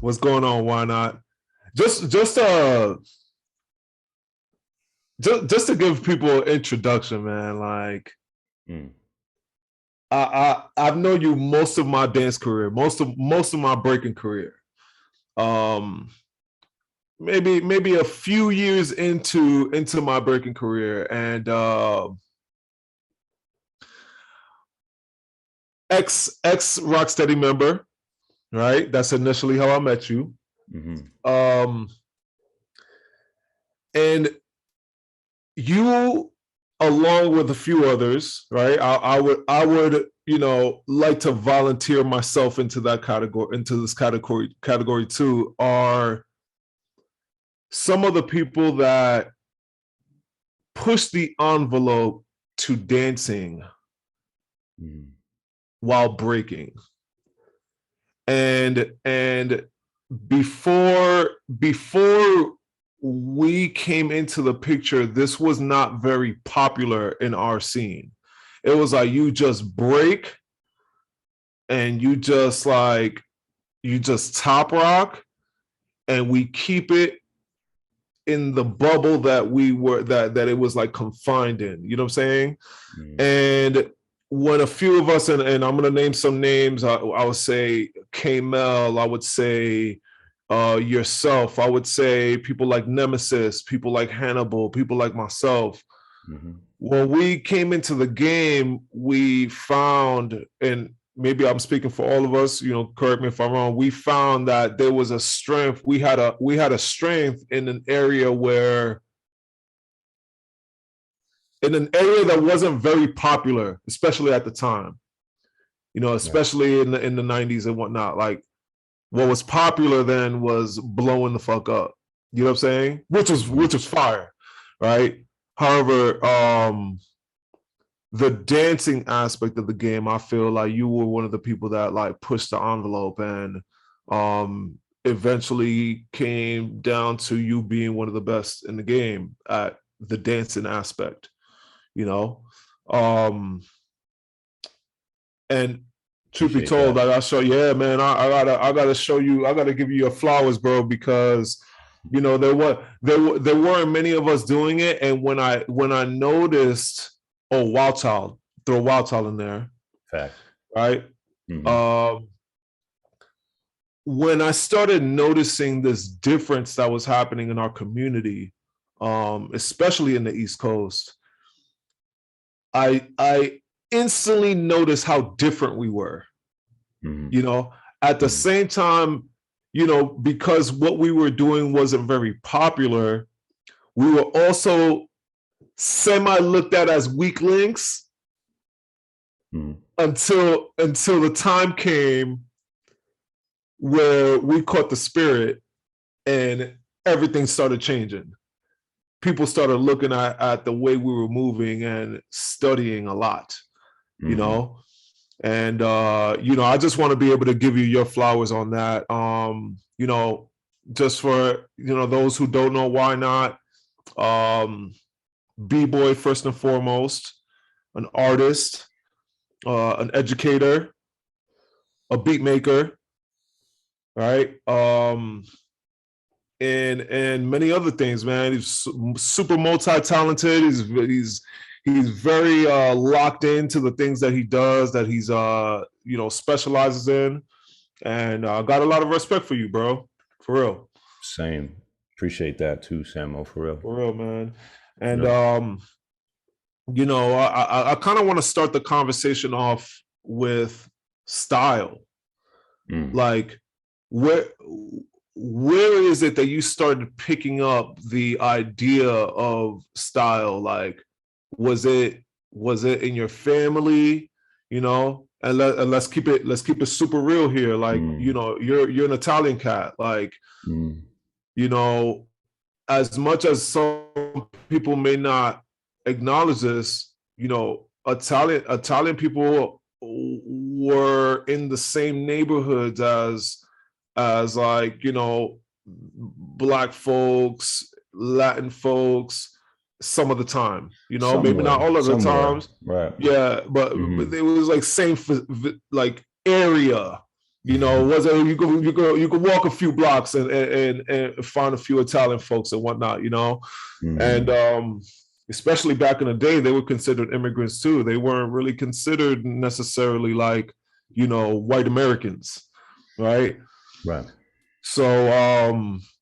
What's going on? Why not? Just to give people an introduction, man. Like, I've known you most of my dance career, most of my breaking career. Maybe a few years into my breaking career, and ex Rocksteady member, right? That's initially how I met you. And you, along with a few others, right? I would, like to volunteer myself into that category, into this category too, are some of the people that push the envelope to dancing while breaking. And before we came into the picture, this was not very popular in our scene. It was like you just break and you just top rock, and we keep it in the bubble that we were, that it was like confined in. You know what I'm saying? And when a few of us, and I'm gonna name some names, I would say K-Mel, I would say yourself, I would say people like Nemesis, people like Hannibal, people like myself. When we came into the game, we found, and maybe I'm speaking for all of us, correct me if I'm wrong, we found that there was a strength. We had a strength in an area that wasn't very popular, especially at the time, especially in the 90s and whatnot. Like, what was popular then was blowing the fuck up. You know what I'm saying? Which was fire, right? However, the dancing aspect of the game, I feel like you were one of the people that like pushed the envelope, and eventually came down to you being one of the best in the game at the dancing aspect, and truth be told, like, I show, yeah, man, I gotta show you, I gotta give you your flowers, bro, because there weren't many of us doing it. And when I noticed, Wild Child, throw Wild Child in there, fact, right? When I started noticing this difference that was happening in our community, especially in the East Coast, I instantly noticed how different we were. At the same time, because what we were doing wasn't very popular, we were also semi looked at as weak links until the time came where we caught the spirit and everything started changing. People started looking at the way we were moving and studying a lot, and I just want to be able to give you your flowers on that. Just for those who don't know, why not? B-boy first and foremost, an artist, an educator, a beat maker, right? And many other things, man. He's super multi-talented. He's very locked into the things that he does, that he's specializes in, and got a lot of respect for you, bro. For real. Same. Appreciate that too, Samo. For real. For real, man. And I kind of want to start the conversation off with style. Like, where is it that you started picking up the idea of style? Like, was it in your family? And let's keep it super real here. Like, you're an Italian cat. Like, as much as some people may not acknowledge this, Italian people were in the same neighborhoods as like, Black folks, Latin folks, some of the time, maybe not all of the times. Right. Yeah, but it was like same like area, You know, was it you could walk a few blocks and find a few Italian folks and whatnot, you know, and Mhm. especially back in the day, they were considered immigrants too. They weren't really considered necessarily like, you know, white Americans, right? Right. So,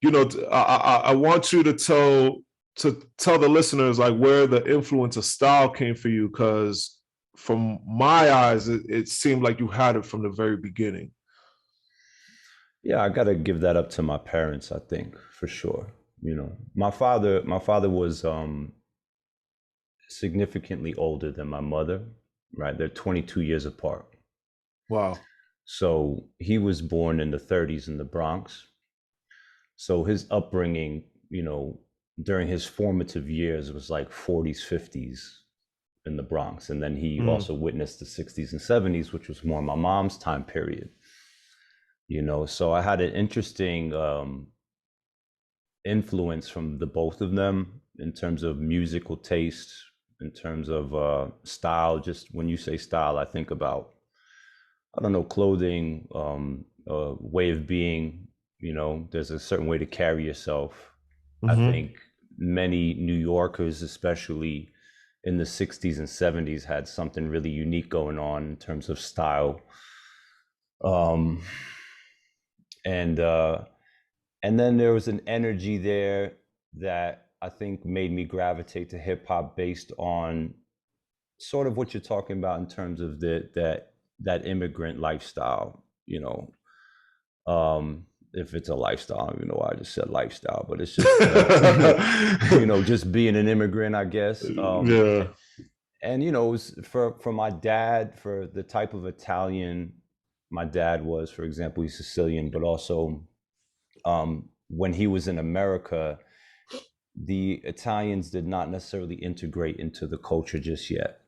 you know, I want you to tell the listeners like where the influence of style came for you, because from my eyes, it seemed like you had it from the very beginning. Yeah, I got to give that up to my parents, I think, for sure. My father was significantly older than my mother, right? They're 22 years apart. Wow. So he was born in the 30s in the Bronx. So his upbringing, during his formative years was like 40s, 50s in the Bronx. And then he Mm. also witnessed the 60s and 70s, which was more my mom's time period. So I had an interesting influence from the both of them in terms of musical taste, in terms of style. Just when you say style, I think about, I don't know, clothing, way of being. There's a certain way to carry yourself. I Mm-hmm. think many New Yorkers, especially in the 60s and 70s, had something really unique going on in terms of style. Um, and uh, and then there was an energy there that I think made me gravitate to hip hop based on sort of what you're talking about in terms of that immigrant lifestyle. If it's a lifestyle, I don't even know why I just said lifestyle, but it's just just being an immigrant, I guess. Yeah. And it was for my dad, for the type of Italian my dad was, for example, he's Sicilian, but also when he was in America, the Italians did not necessarily integrate into the culture just yet,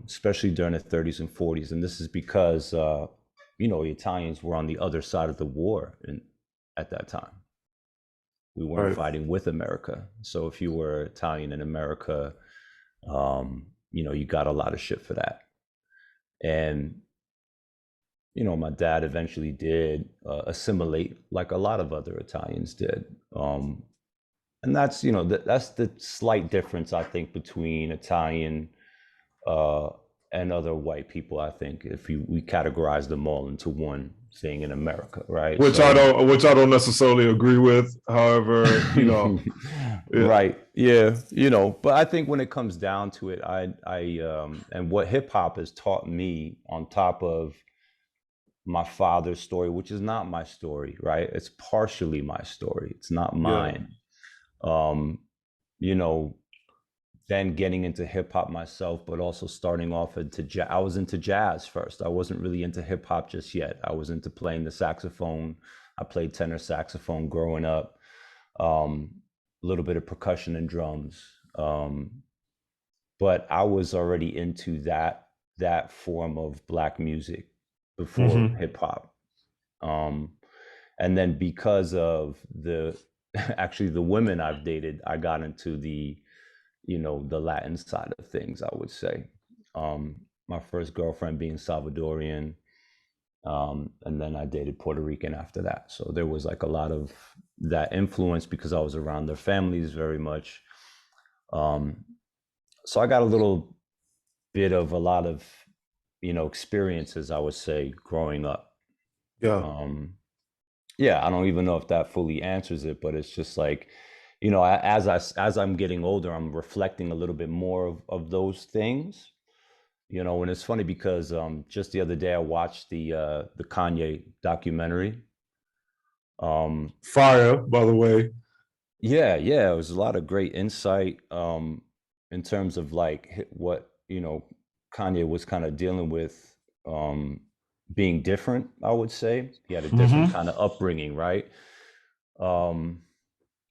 especially during the 30s and 40s. And this is because, the Italians were on the other side of the war at that time. We weren't Right. fighting with America. So if you were Italian in America, you got a lot of shit for that. And, my dad eventually did assimilate like a lot of other Italians did. And that's the slight difference I think between Italian uh, and other white people. I think if we categorize them all into one thing in America, right? So Which I don't necessarily agree with. However, you know, yeah. right, yeah, but I think when it comes down to it, I and what hip hop has taught me on top of my father's story, which is not my story, right? It's partially my story. It's not Yeah. mine. Um, you know, then getting into hip hop myself, but also starting off into jazz. I was into jazz first. I wasn't really into hip hop just yet. I was into playing the saxophone. I played tenor saxophone growing up. A little bit of percussion and drums. But I was already into that form of black music before Mm-hmm. hip hop. Um, and then because of the actually the women I've dated, I got into the Latin side of things, I would say. My first girlfriend being Salvadorian, and then I dated Puerto Rican after that. So there was like a lot of that influence because I was around their families very much. Um, so I got a little bit of a lot of experiences, I would say, growing up. Yeah. Um, yeah, I don't even know if that fully answers it, but it's just like, as I'm getting older, I'm reflecting a little bit more of those things. And it's funny because just the other day I watched the Kanye documentary. Um, Fire, by the way. yeah, yeah, it was a lot of great insight in terms of like what Kanye was kind of dealing with, being different. I would say he had a different Mm-hmm. kind of upbringing, right? Um,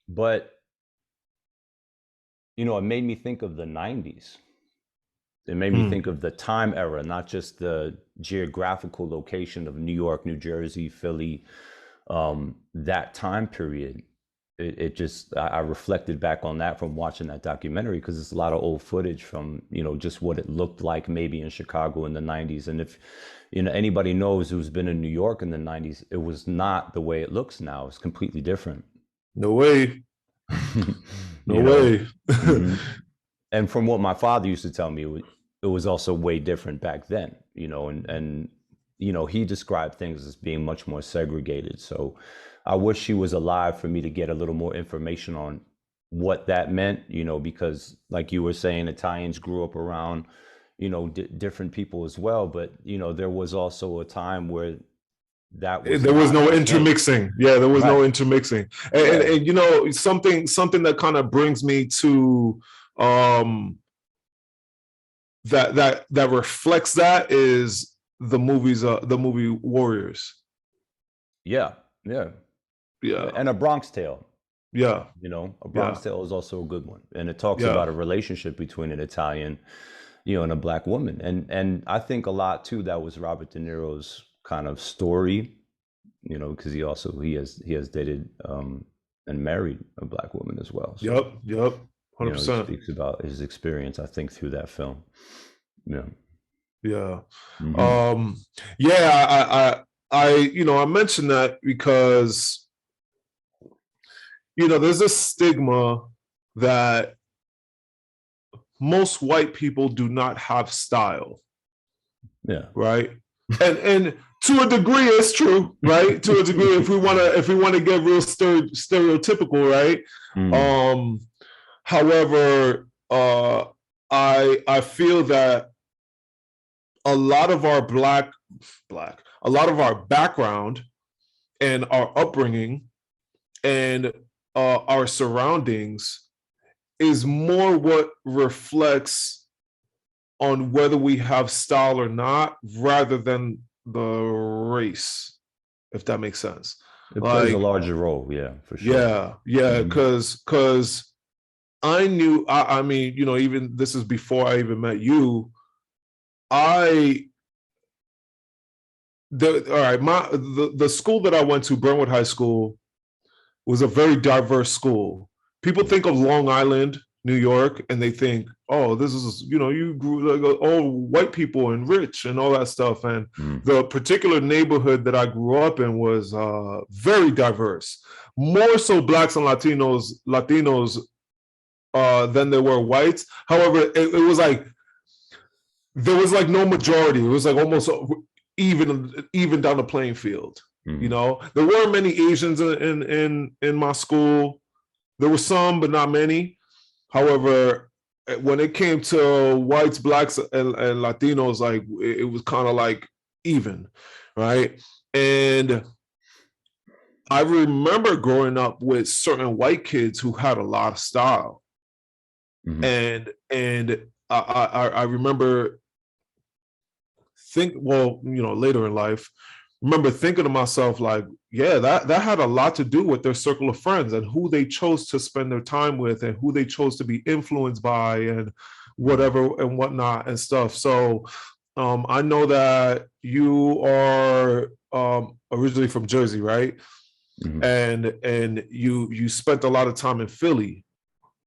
but it made me think of the '90s. It made me Mm. think of the time era, not just the geographical location of New York, New Jersey, Philly, that time period. it just I reflected back on that from watching that documentary, because it's a lot of old footage from, just what it looked like maybe in Chicago in the 90s. And if anybody knows who's been in New York in the 90s, it was not the way it looks now. It's completely different. No way. No you know way. hmm and from what my father used to tell me, it was also way different back then, and he described things as being much more segregated. So I wish he was alive for me to get a little more information on what that meant, because like you were saying, Italians grew up around, different people as well. But, there was also a time where that was There was not no the case. intermixing. Yeah, there was no Right. intermixing. Yeah. And something that kind of brings me to um that reflects that is the movie Warriors. Yeah. Yeah. Yeah. Yeah. And A Bronx Tale. Yeah. A Bronx Yeah. Tale is also a good one, and it talks Yeah. about a relationship between an Italian, and a black woman. And I think a lot too that was Robert De Niro's kind of story, because he has dated and married a black woman as well. So Yep. Yep. he 100%. speaks about his experience, I think, through that film. Yeah. Yeah. hmm Um yeah, I mentioned that because there's a stigma that most white people do not have style, Yeah. right? And to a degree, it's true, right? To a degree, if we want to get real stereotypical, right? Mm. Um, however, I feel that a lot of our a lot of our background and our upbringing and our surroundings is more what reflects on whether we have style or not, rather than the race, if that makes sense. It plays a Like, larger role, yeah, for sure. yeah, hmm because I knew, I mean, even this is before I even met you. I All right, the school that I went to, Brentwood High School, was a very diverse school. People think of Long Island, New York, and they think, oh, this is, you grew like all white people and rich and all that stuff. And Mm. the particular neighborhood that I grew up in was very diverse, more so blacks and Latinos than there were whites. However, it was like there was like no majority. It was like almost even down the playing field. Mm. There weren't many Asians in my school. There were some, but not many. However, when it came to whites, blacks, and Latinos, like it was kind of like even, right? And I remember growing up with certain white kids who had a lot of style, hmm and I remember later in life, remember thinking to myself like, yeah, that had a lot to do with their circle of friends and who they chose to spend their time with and who they chose to be influenced by and hmm whatever and whatnot and stuff. So I know that you are originally from Jersey, right? hmm And you spent a lot of time in Philly.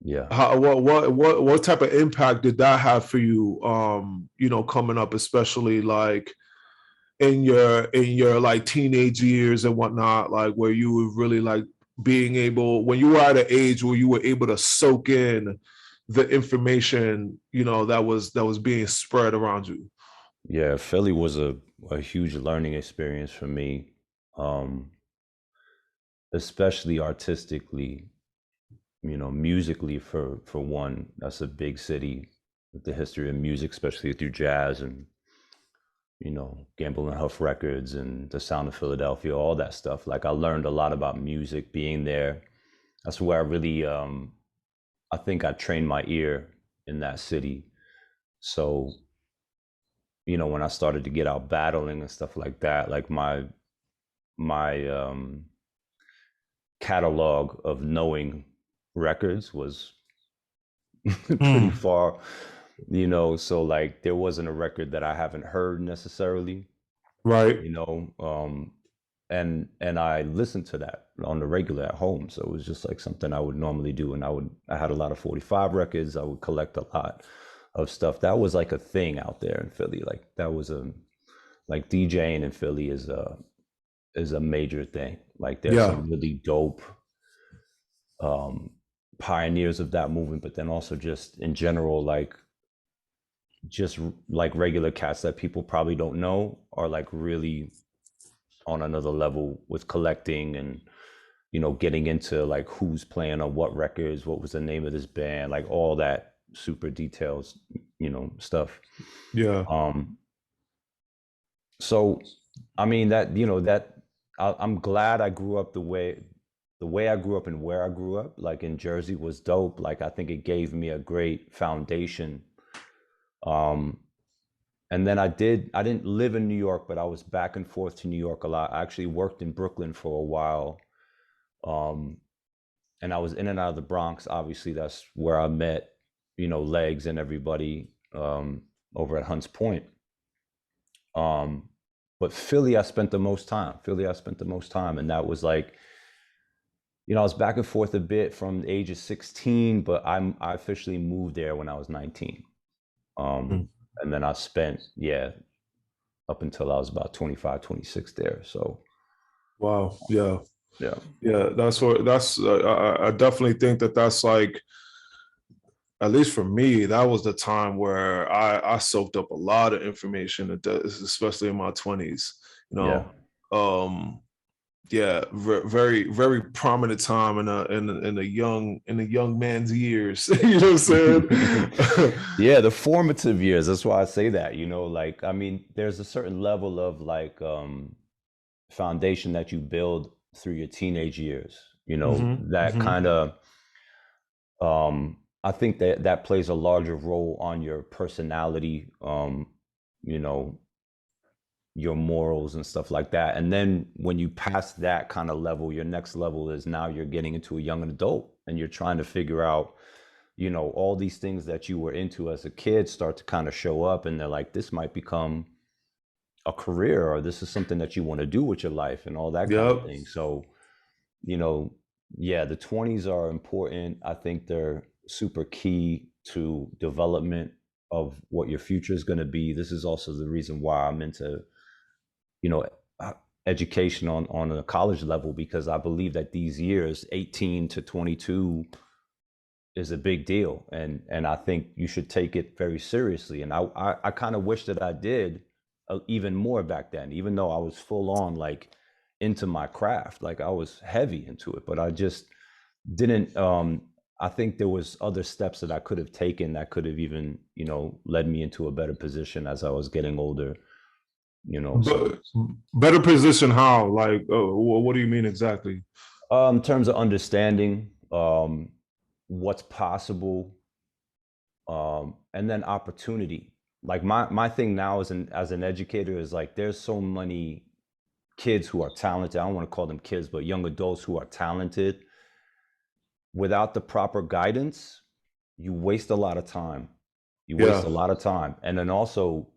Yeah. What type of impact did that have for you? Coming up, especially like in your like teenage years and whatnot, like where you were really like being able, when you were at an age where you were able to soak in the information, that was being spread around you. Yeah, Philly was a huge learning experience for me, um, especially artistically, musically for one. That's a big city with the history of music, especially through jazz and, Gamble and Huff Records and the Sound of Philadelphia, all that stuff. Like I learned a lot about music being there. That's where I really, I think I trained my ear in that city. So, when I started to get out battling and stuff like that, like my catalog of knowing records was pretty Mm, far, so like there wasn't a record that I haven't heard necessarily, right. you know. and I listened to that on the regular at home. So it was just like something I would normally do. And I had a lot of 45 records. I would collect a lot of stuff. That was like a thing out there in Philly. Like that was a like DJing in Philly is a major thing. Like there's Yeah. some really dope um pioneers of that movement, but then also just in general, like just like regular cats that people probably don't know are like really on another level with collecting and getting into like who's playing on what records, what was the name of this band, like all that super details, stuff. Yeah. um so I mean that that I'm glad I grew up the way I grew up and where I grew up, like in Jersey, was dope. Like I think it gave me a great foundation. um and then I didn't live in New York, but I was back and forth to New York a lot. I actually worked in Brooklyn for a while. um and I was in and out of the Bronx. Obviously, that's where I met, Legs and everybody, over at Hunts Point. Um, but Philly, I spent the most time. Philly, I spent the most time, and that was like, I was back and forth a bit from the age of 16, but I officially moved there when I was 19. Mm. And then I spent, yeah, up until I was about 25, 26 there. So Wow. Yeah. yeah, Yeah. I definitely think that that's like, at least for me, that was the time where I soaked up a lot of information, especially in my 20s. You yeah. know, um, yeah, very very prominent time in a young man's years. You know what I'm saying? Yeah, the formative years. That's why I say that, like I mean, there's a certain level of like foundation that you build through your teenage years, that Hmm. kind of I think that that plays a larger role on your personality, you know, your morals and stuff like that. And then when you pass that kind of level, your next level is now you're getting into a young adult and you're trying to figure out, all these things that you were into as a kid start to kind of show up, and they're like, this might become a career, or this is something that you want to do with your life and all that kind of Yep. thing. So, you know, yeah, the 20s are important. I think they're super key to development of what your future is going to be. This is also the reason why I'm into, you know, uh, education on a college level, because I believe that these years, 18 to 22, is a big deal, and I think you should take it very seriously. And I kind of wish that I did even more back then, even though I was full on like into my craft, like I was heavy into it, but I just didn't. I think there was other steps that I could have taken that could have even led me into a better position as I was getting older. So But better position how? Like, what do you mean exactly? in terms of understanding what's possible, and then opportunity. Like my thing now as an educator is like there's so many kids who are talented. I don't want to call them kids, but young adults who are talented. Without the proper guidance, you waste a lot of time. You waste Yeah. a lot of time. And then also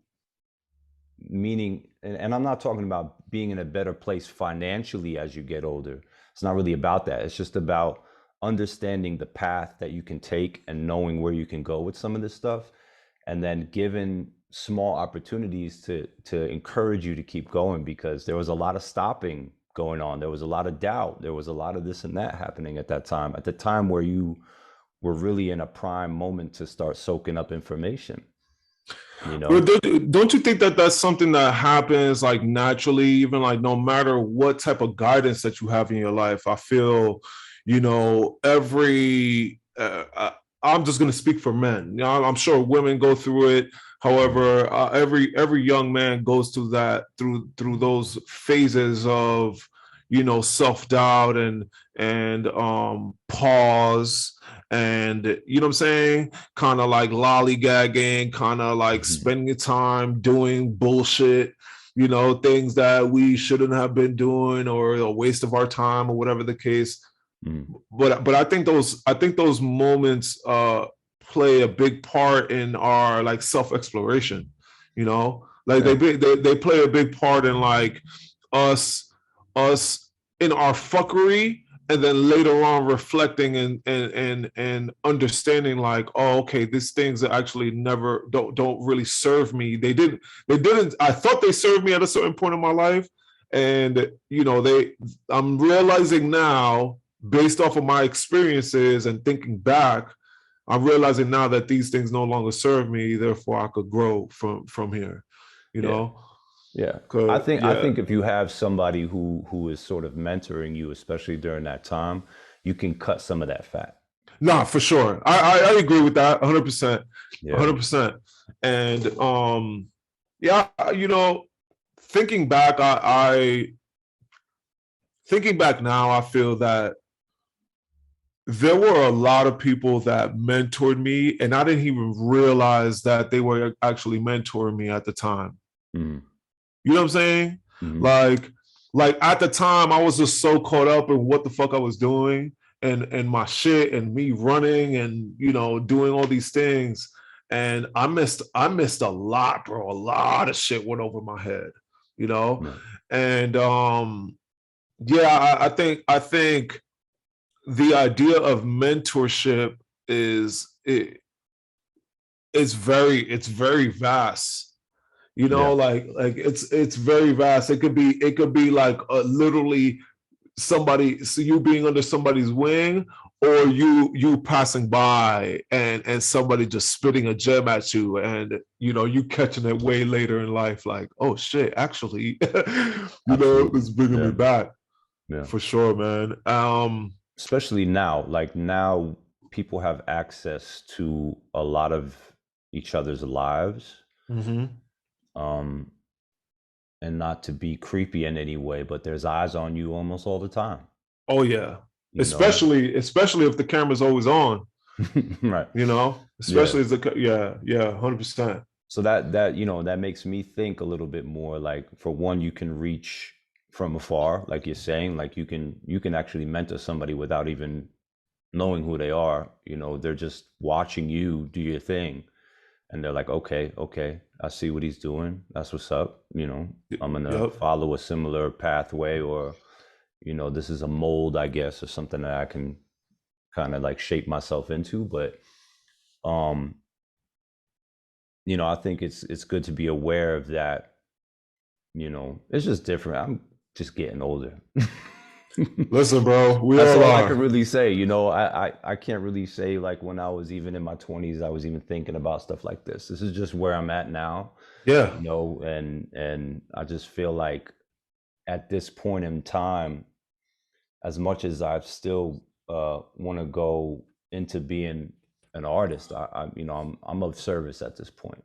meaning, and I'm not talking about being in a better place financially as you get older. It's not really about that. It's just about understanding the path that you can take and knowing where you can go with some of this stuff, and then given small opportunities to encourage you to keep going, because there was a lot of stopping going on. There was a lot of doubt. There was a lot of this and that happening at the time where you were really in a prime moment to start soaking up information, you But know? don't you think that that's something that happens like naturally, even like no matter what type of guidance that you have in your life? I feel, every I'm just going to speak for men. I'm sure women go through it. Mhm. However, every young man goes through that through those phases of self doubt and pause, and what I'm saying, kind of like lollygagging, kind of like Mhm. spending time doing bullshit, things that we shouldn't have been doing, or a waste of our time, or whatever the case. Mhm. But I think those moments play a big part in our like self exploration. Like Yeah. they play a big part in like us us in our fuckery, and then later on reflecting and understanding like, oh, okay, these things that actually never don't really serve me. They didn't. I thought they served me at a certain point in my life, and I'm realizing now, based off of my experiences and thinking back, I'm realizing now that these things no longer serve me. Therefore, I could grow from here. You Yeah. know, Yeah. I yeah. think if you have somebody who is sort of mentoring you, especially during that time, you can cut some of that fat. Nah, for sure. I agree with that 100%. Yeah. 100%. And yeah, thinking back, I thinking back now, I feel that there were a lot of people that mentored me, and I didn't even realize that they were actually mentoring me at the time. Mm-hmm. You know what I'm saying? Mm-hmm. Like, at the time, I was just so caught up in what the fuck I was doing and my shit and me running and doing all these things. And I missed a lot, bro. A lot of shit went over my head, you know? Right. And yeah, I think the idea of mentorship it's very vast. Yeah. Like it's very vast. It could be like literally somebody, so you being under somebody's wing, or you passing by and somebody just spitting a gem at you, and you catching it way later in life, like, oh shit, actually, Absolutely. it's bringing me Yeah. back Yeah. for sure, man. Especially now, like now people have access to a lot of each other's lives. Mhm. Um, and not to be creepy in any way, but there's eyes on you almost all the time, Oh yeah, you know? especially if the camera's always on, Right. Yeah. especially as yeah, 100%. So that makes me think a little bit more like, for one, you can reach from afar, like you're saying, like you can actually mentor somebody without even knowing who they are. They're just watching you do your thing, and they're like, okay, okay, I see what he's doing. That's what's up. I'm gonna Yep. follow a similar pathway, or this is a mold, I guess, or something that I can kind of like shape myself into. But um, I think it's good to be aware of that. It's just different. I'm just getting older. Listen, bro, we That's all all I can are. really say. I can't really say like when I was even in my 20s, I was even thinking about stuff like this. This is just where I'm at now, Yeah. and I just feel like at this point in time, as much as I still want to go into being an artist, I'm of service at this point.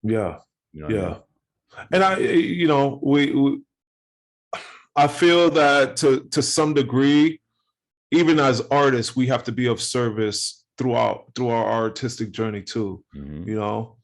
Yeah. You know what I Yeah. mean? And Yeah. we I feel that to some degree, even as artists, we have to be of service through our artistic journey too. Hmm. You know,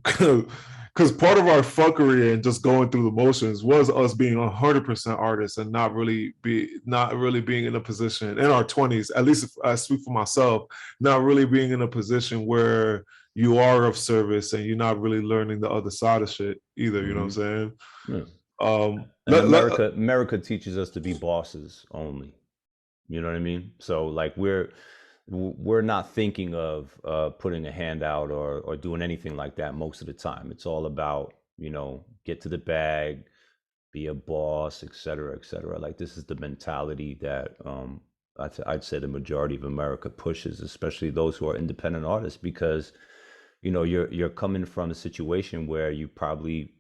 because part of our fuckery and just going through the motions was us being 100% artists and not really being in a position in our 20s. At least if I speak for myself, not really being in a position where you are of service and you're not really learning the other side of shit either. You know what Hmm. I'm saying? Yeah. Um, And let, let, America teaches us to be bosses only. You know what I mean? So like we're not thinking of putting a hand out or doing anything like that most of the time. It's all about, get to the bag, be a boss, et cetera, et cetera. Like this is the mentality that I'd say the majority of America pushes, especially those who are independent artists, because you're coming from a situation where you probably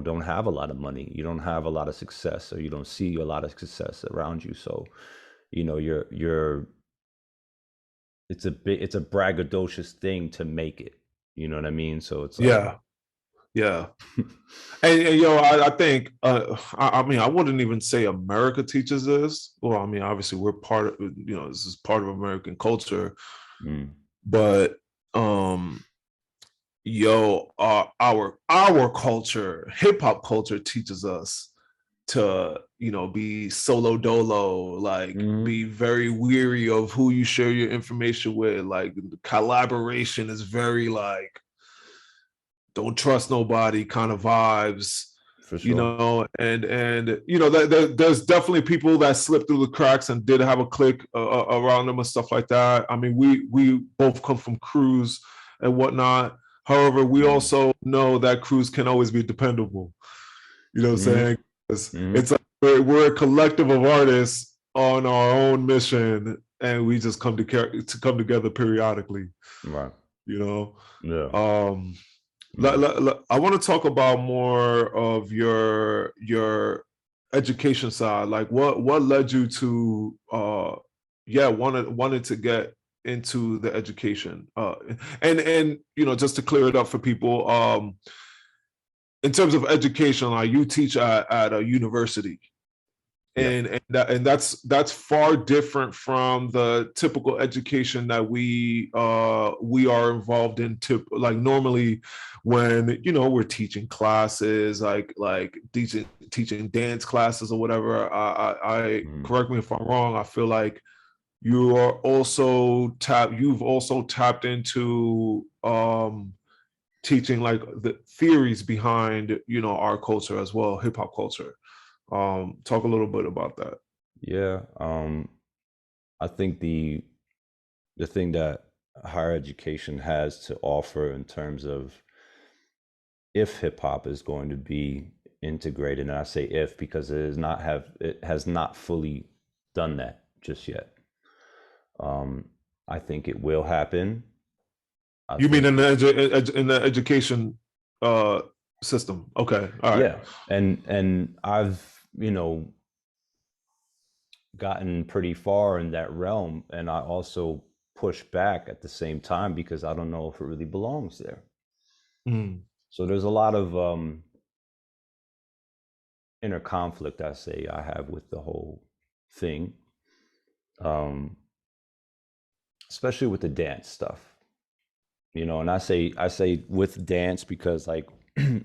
don't have a lot of money, you don't have a lot of success, or you don't see a lot of success around you. So you're it's a braggadocious thing to make it. You know what I mean? So it's like, yeah, yeah. And I think I mean, I wouldn't even say America teaches this. Well, I mean, obviously we're part of, this is part of American culture, mm, but um our culture, hip hop culture teaches us to, be solo dolo, like mm, be very weary of who you share your information with. Like collaboration is very like don't trust nobody kind of vibes. For sure. And there's definitely people that slipped through the cracks and did have a clique around them and stuff like that. I mean, we both come from crews and whatnot. However, we Mm-hmm. also know that crews can always be dependable. You know what I'm Mm-hmm. saying? Mm-hmm. It's like we're a collective of artists on our own mission, and we just come together periodically. Right. You know. Yeah. Um, Yeah. I want to talk about more of your education side. Like what led you to wanted to get into the education. And just to clear it up for people, in terms of education, like you teach at a university, Yeah. and that's far different from the typical education that we are involved in. Like normally, when we're teaching classes, like teaching dance classes or whatever. I Mm-hmm. correct me if I'm wrong. I feel like you've also tapped into teaching like the theories behind our culture as well, hip hop culture. Talk a little bit about that. Yeah. I think the thing that higher education has to offer in terms of if hip hop is going to be integrated, and I say if because it has not fully done that just yet. Um, I think it will happen. I You mean think in in the education uh system? Okay, all right. yeah, and I've gotten pretty far in that realm, and I also push back at the same time because I don't know if it really belongs there. Mm, So there's a lot of inner conflict I say I have with the whole thing, um, especially with the dance stuff. And I say with dance because like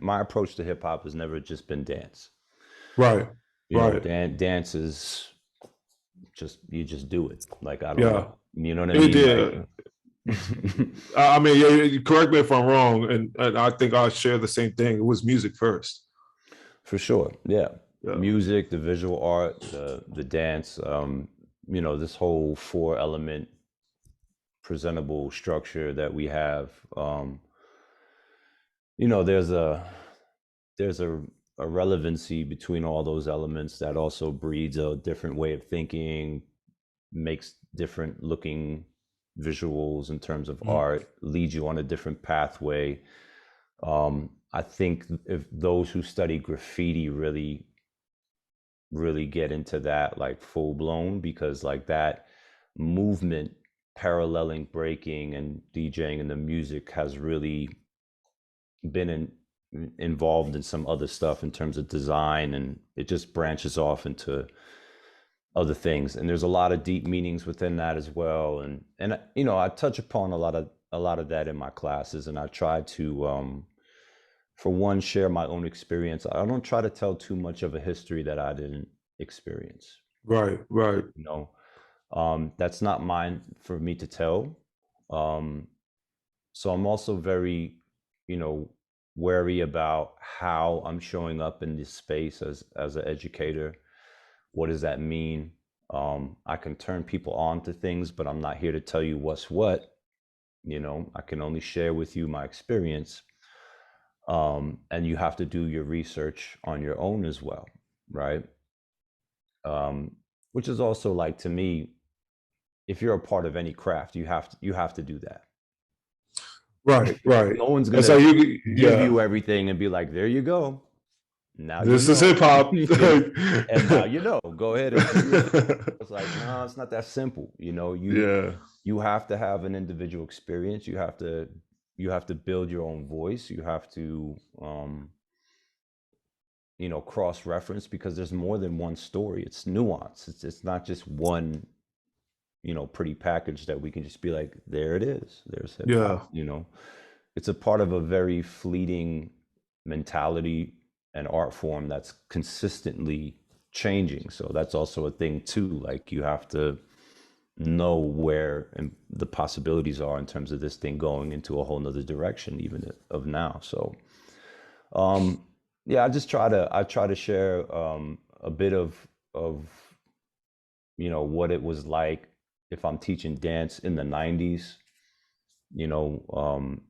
my approach to hip hop has never just been dance. right, right. Dance is just you just do it. Like I don't Yeah, know, you know what I it mean? Like did. I mean, yeah, correct me if I'm wrong, and I think I share the same thing. It was music first. for sure, yeah. Yeah, Music, the visual art, the dance, this whole four element presentable structure that we have. There's a relevancy between all those elements that also breeds a different way of thinking, makes different looking visuals in terms of mm, art, leads you on a different pathway. I think if those who study graffiti really, really get into that like full blown, because like that movement paralleling breaking and DJing and the music has really been involved in some other stuff in terms of design, and it just branches off into other things, and there's a lot of deep meanings within that as well. And I touch upon a lot of that in my classes, and I try to for one share my own experience. I don't try to tell too much of a history that I didn't experience. right, right. you know that's not mine for me to tell. um so I'm also very you know wary about how I'm showing up in this space as an educator. What does that mean? I can turn people on to things, but I'm not here to tell you what's what. I can only share with you my experience. And you have to do your research on your own as well, right? um, which is also like, to me, if you're a part of any craft, you have to do that. Right, right. No one's And so gonna give yeah, you everything and be like, there you go, now you this is know. hip hop. And now go ahead and do your thing. It's like, no, it's not that simple. Yeah, You have to have an individual experience. You have to build your own voice. You have to cross reference, because there's more than one story. It's nuance. It's not just one pretty package that we can just be like, there it is, there's hip yeah, hop. It's a part of a very fleeting mentality and art form that's consistently changing. So that's also a thing too. Like, you have to know where and the possibilities are in terms of this thing going into a whole nother direction, even of now. So Yeah, I try to share a bit of what it was like if I'm teaching dance in the 90s, you know,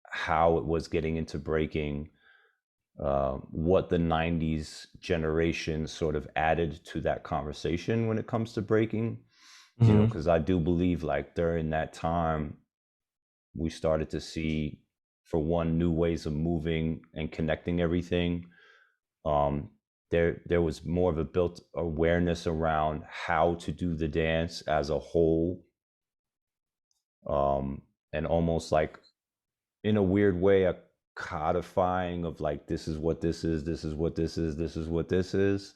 how it was getting into breaking, what the 90s generation sort of added to that conversation when it comes to breaking, Hmm. because I do believe like during that time, we started to see, for one, new ways of moving and connecting everything. Um, there was more of a built awareness around how to do the dance as a whole, and almost like in a weird way a codifying of like, this is what this is, this is what this is, this is what this is.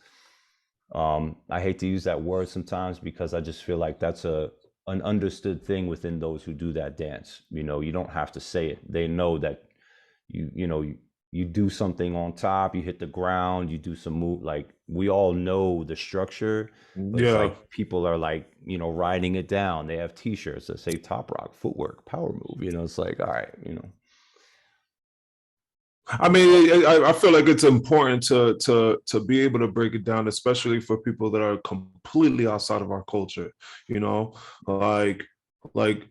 I hate to use that word sometimes because I just feel like that's a an understood thing within those who do that dance. You don't have to say it. They know that you do something on top, you hit the ground, you do some move. Like, we all know the structure, but it's Yeah. like people are like, writing it down. They have t-shirts that say top rock, footwork, power move. It's like, all right, I mean, I feel like it's important to be able to break it down, especially for people that are completely outside of our culture. You know, like like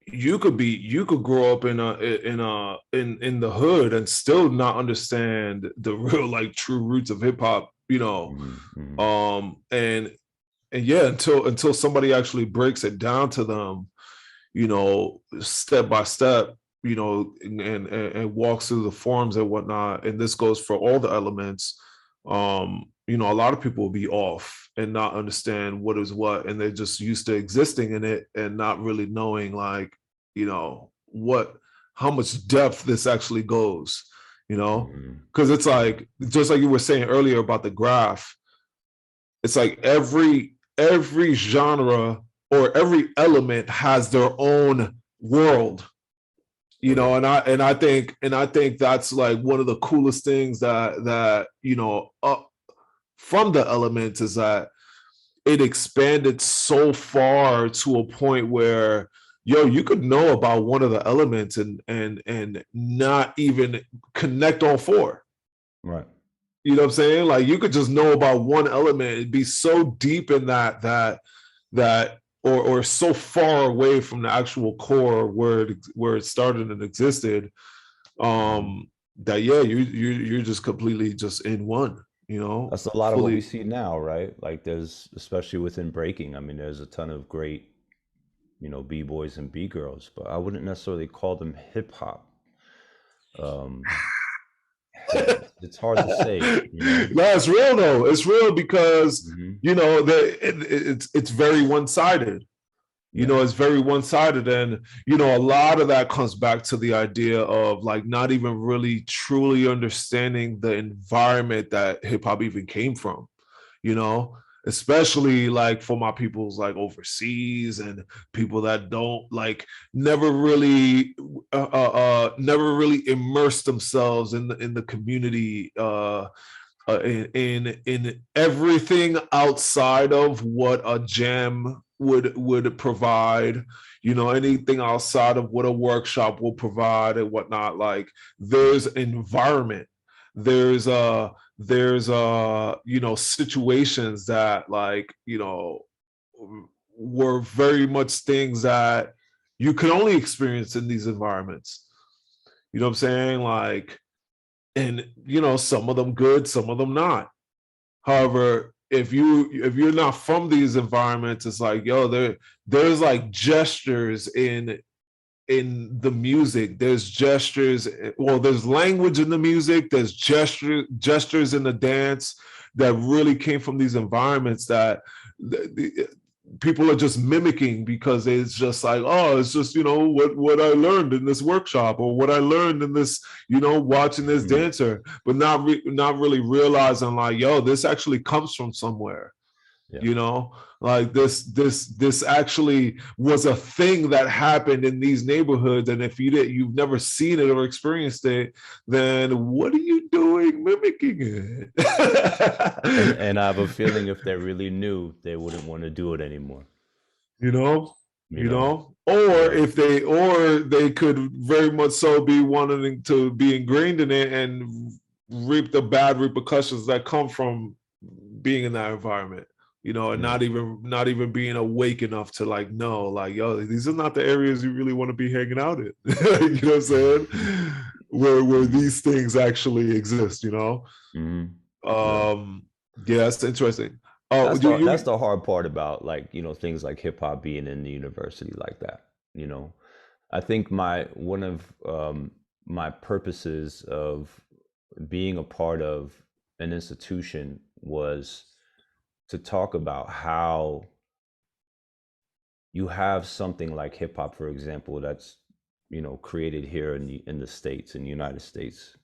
you could grow up in the hood and still not understand the real like true roots of hip hop. mhm, mhm, And yeah, until somebody actually breaks it down to them, step by step, and walks through the forms and whatnot. And this goes for all the elements. A lot of people will be off and not understand what is what, and they're just used to existing in it and not really knowing like, what how much depth this actually goes, mhm, because it's mhm, like just like you were saying earlier about the graph, it's like every genre or every element has their own world, correct. and I think that's like one of the coolest things that from the elements is that it expanded so far to a point where you could know about one of the elements and not even connect all four. Right. You know what I'm saying? Like you could just know about one element and be so deep in that or so far away from the actual core where it started and existed. Mhm. That yeah, you're just completely just in one, That's a lot of what we fully. see now, right? Like, there's, especially within breaking, I mean, there's a ton of great, b-boys and b-girls, but I wouldn't necessarily call them hip hop. Um, it's hard to say, No, it's real though. It's real because hmm it's very one sided. Yeah. It's very one-sided, and a lot of that comes back to the idea of like not even really truly understanding the environment that hip-hop even came from, you know especially like for my peoples like overseas and people that don't like never really immerse themselves in the community, in everything outside of what a jam would provide, anything outside of what a workshop will provide and whatnot. Like there's environment, there's situations that like were very much things that you can only experience in these environments. You know what I'm saying? Like, and some of them good, some of them not. However, if you're not from these environments, it's like there's like gestures in the music. There's gestures. Well, there's language in the music. There's gestures in the dance that really came from these environments that people are just mimicking because it's just like, oh, it's just what I learned in this workshop or what I learned in this, watching this Mhm. dancer, but not really realizing like, yo, this actually comes from somewhere. Yeah. you know like this actually was a thing that happened in these neighborhoods, and if you've never seen it or experienced it, then what are you doing mimicking And it? I have a feeling if they really knew, they wouldn't want to do it anymore. you know you you know. know, or Yeah. if they, or they could very much so be wanting to be ingrained in it and reap the bad repercussions that come from being in that environment, you know, and Yeah. not even being awake enough to like know, like, yo, these are not the areas you really want to be hanging out in. You know what I'm saying? Where Mhm. these things actually exist, you know. Mhm. Yeah. um yeah, that's interesting. Oh, That's you the hard part about, like, things like hip hop being in the university like that, you know. I think my one of my purposes of being a part of an institution was to talk about how you have something like hip hop, for example, that's, created here in the states, in the United States,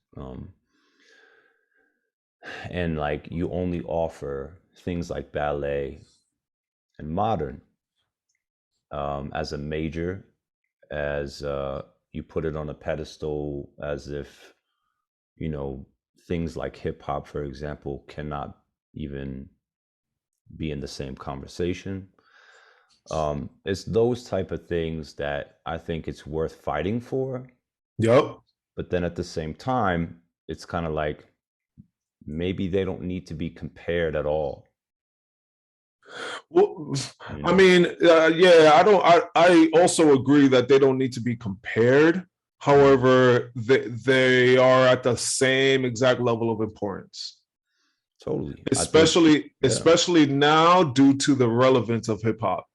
and like you only offer things like ballet and modern as a major, as you put it on a pedestal, as if, you know things like hip hop, for example, cannot even be in the same conversation. It's those type of things that I think it's worth fighting for. Yep. But then at the same time, it's kind of like maybe they don't need to be compared at all, Well, you I know. mean, yeah, I don't. I also agree that they don't need to be compared. Mhm. However, they are at the same exact level of importance, Totally. I think, yeah, especially now due to the relevance of hip hop.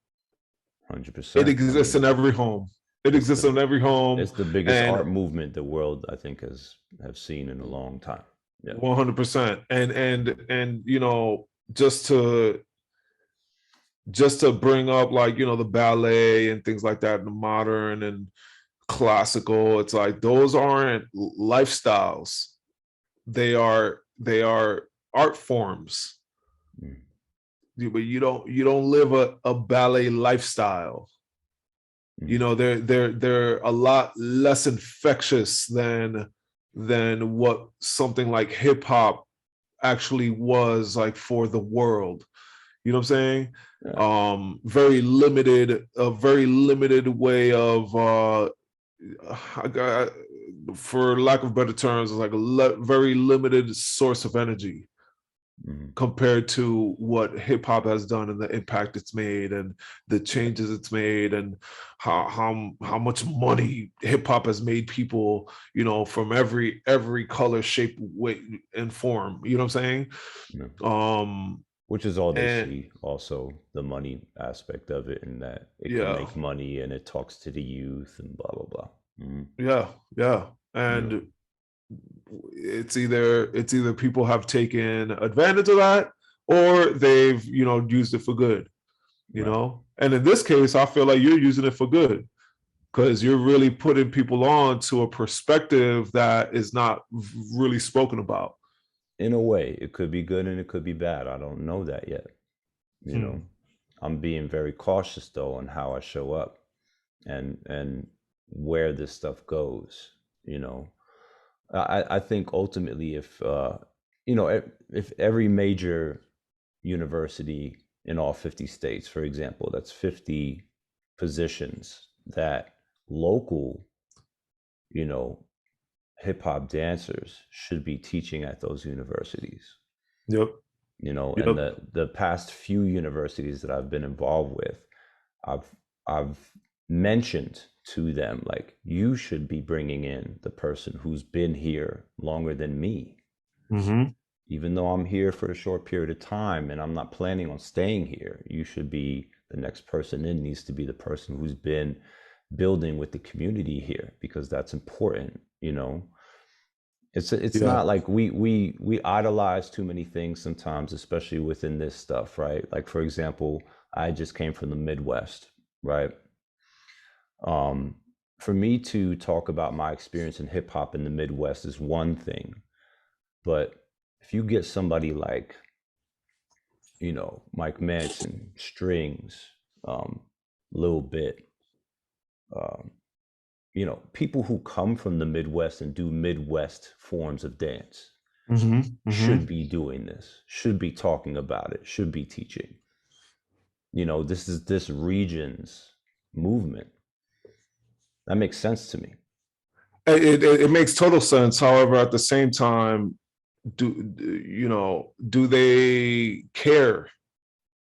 It 100%. I exists in mean, every home. It it's exists the in every home, it's the biggest and art movement the world, I think, has have seen in a long time. Yeah. 100%. And Mhm. you know, just to bring up, like, you know, the ballet and things like that, the modern and classical, it's like those aren't lifestyles. They are art forms. Mhm. But you don't live a ballet lifestyle. You Mhm. know, they're a lot less infectious than what something like hip hop actually was like for the world. You know what I'm saying? Yeah. Very limited way of for lack of better terms, like very limited source of energy Mhm. compared to what hip hop has done and the impact it's made and the Yeah. changes it's made and how much money hip hop has made people, you know, from every color, shape, weight, and form. You know what I'm saying? Yeah. Um, Which is all they and see, also the money aspect of it, and that it can yeah, make money and it talks to the youth and blah blah blah. Mhm. yeah, yeah. Yeah. And it's either people have taken advantage of that or they've, you know, used it for good, you Right. know. And in this case, I feel like you're using it for good because you're really putting people on to a perspective that is not really spoken about. In a way, it could be good and it could be bad. I don't know that yet. You know, Hmm. I'm being very cautious though on how I show up and where this stuff goes. You know, I think ultimately, if every major university in all 50 states, for example, that's 50 positions that local, you know, hip hop dancers should be teaching at those universities. Yep. And Yep. the past few universities that I've been involved with, I've I've mentioned to them, like, you should be bringing in the person who's been here longer than me, Hmm. even though I'm here for a short period of time and I'm not planning on staying here. You should be the next person in, needs to be the person who's been building with the community here, because that's important. It's Yeah. not like we idolize too many things sometimes, especially within this stuff, right? Like, for example, I just came from the Midwest, right? um for me to talk about my experience in hip hop in the Midwest is one thing, but if you get somebody like, Mike Manson, Strings, um Lil Bit, um people who come from the Midwest and do Midwest forms of dance, Hmm. should Hmm. be doing this, should be talking about it, should be teaching. This is this region's. movement. That makes sense to me. It makes total sense. However, at the same time, do they care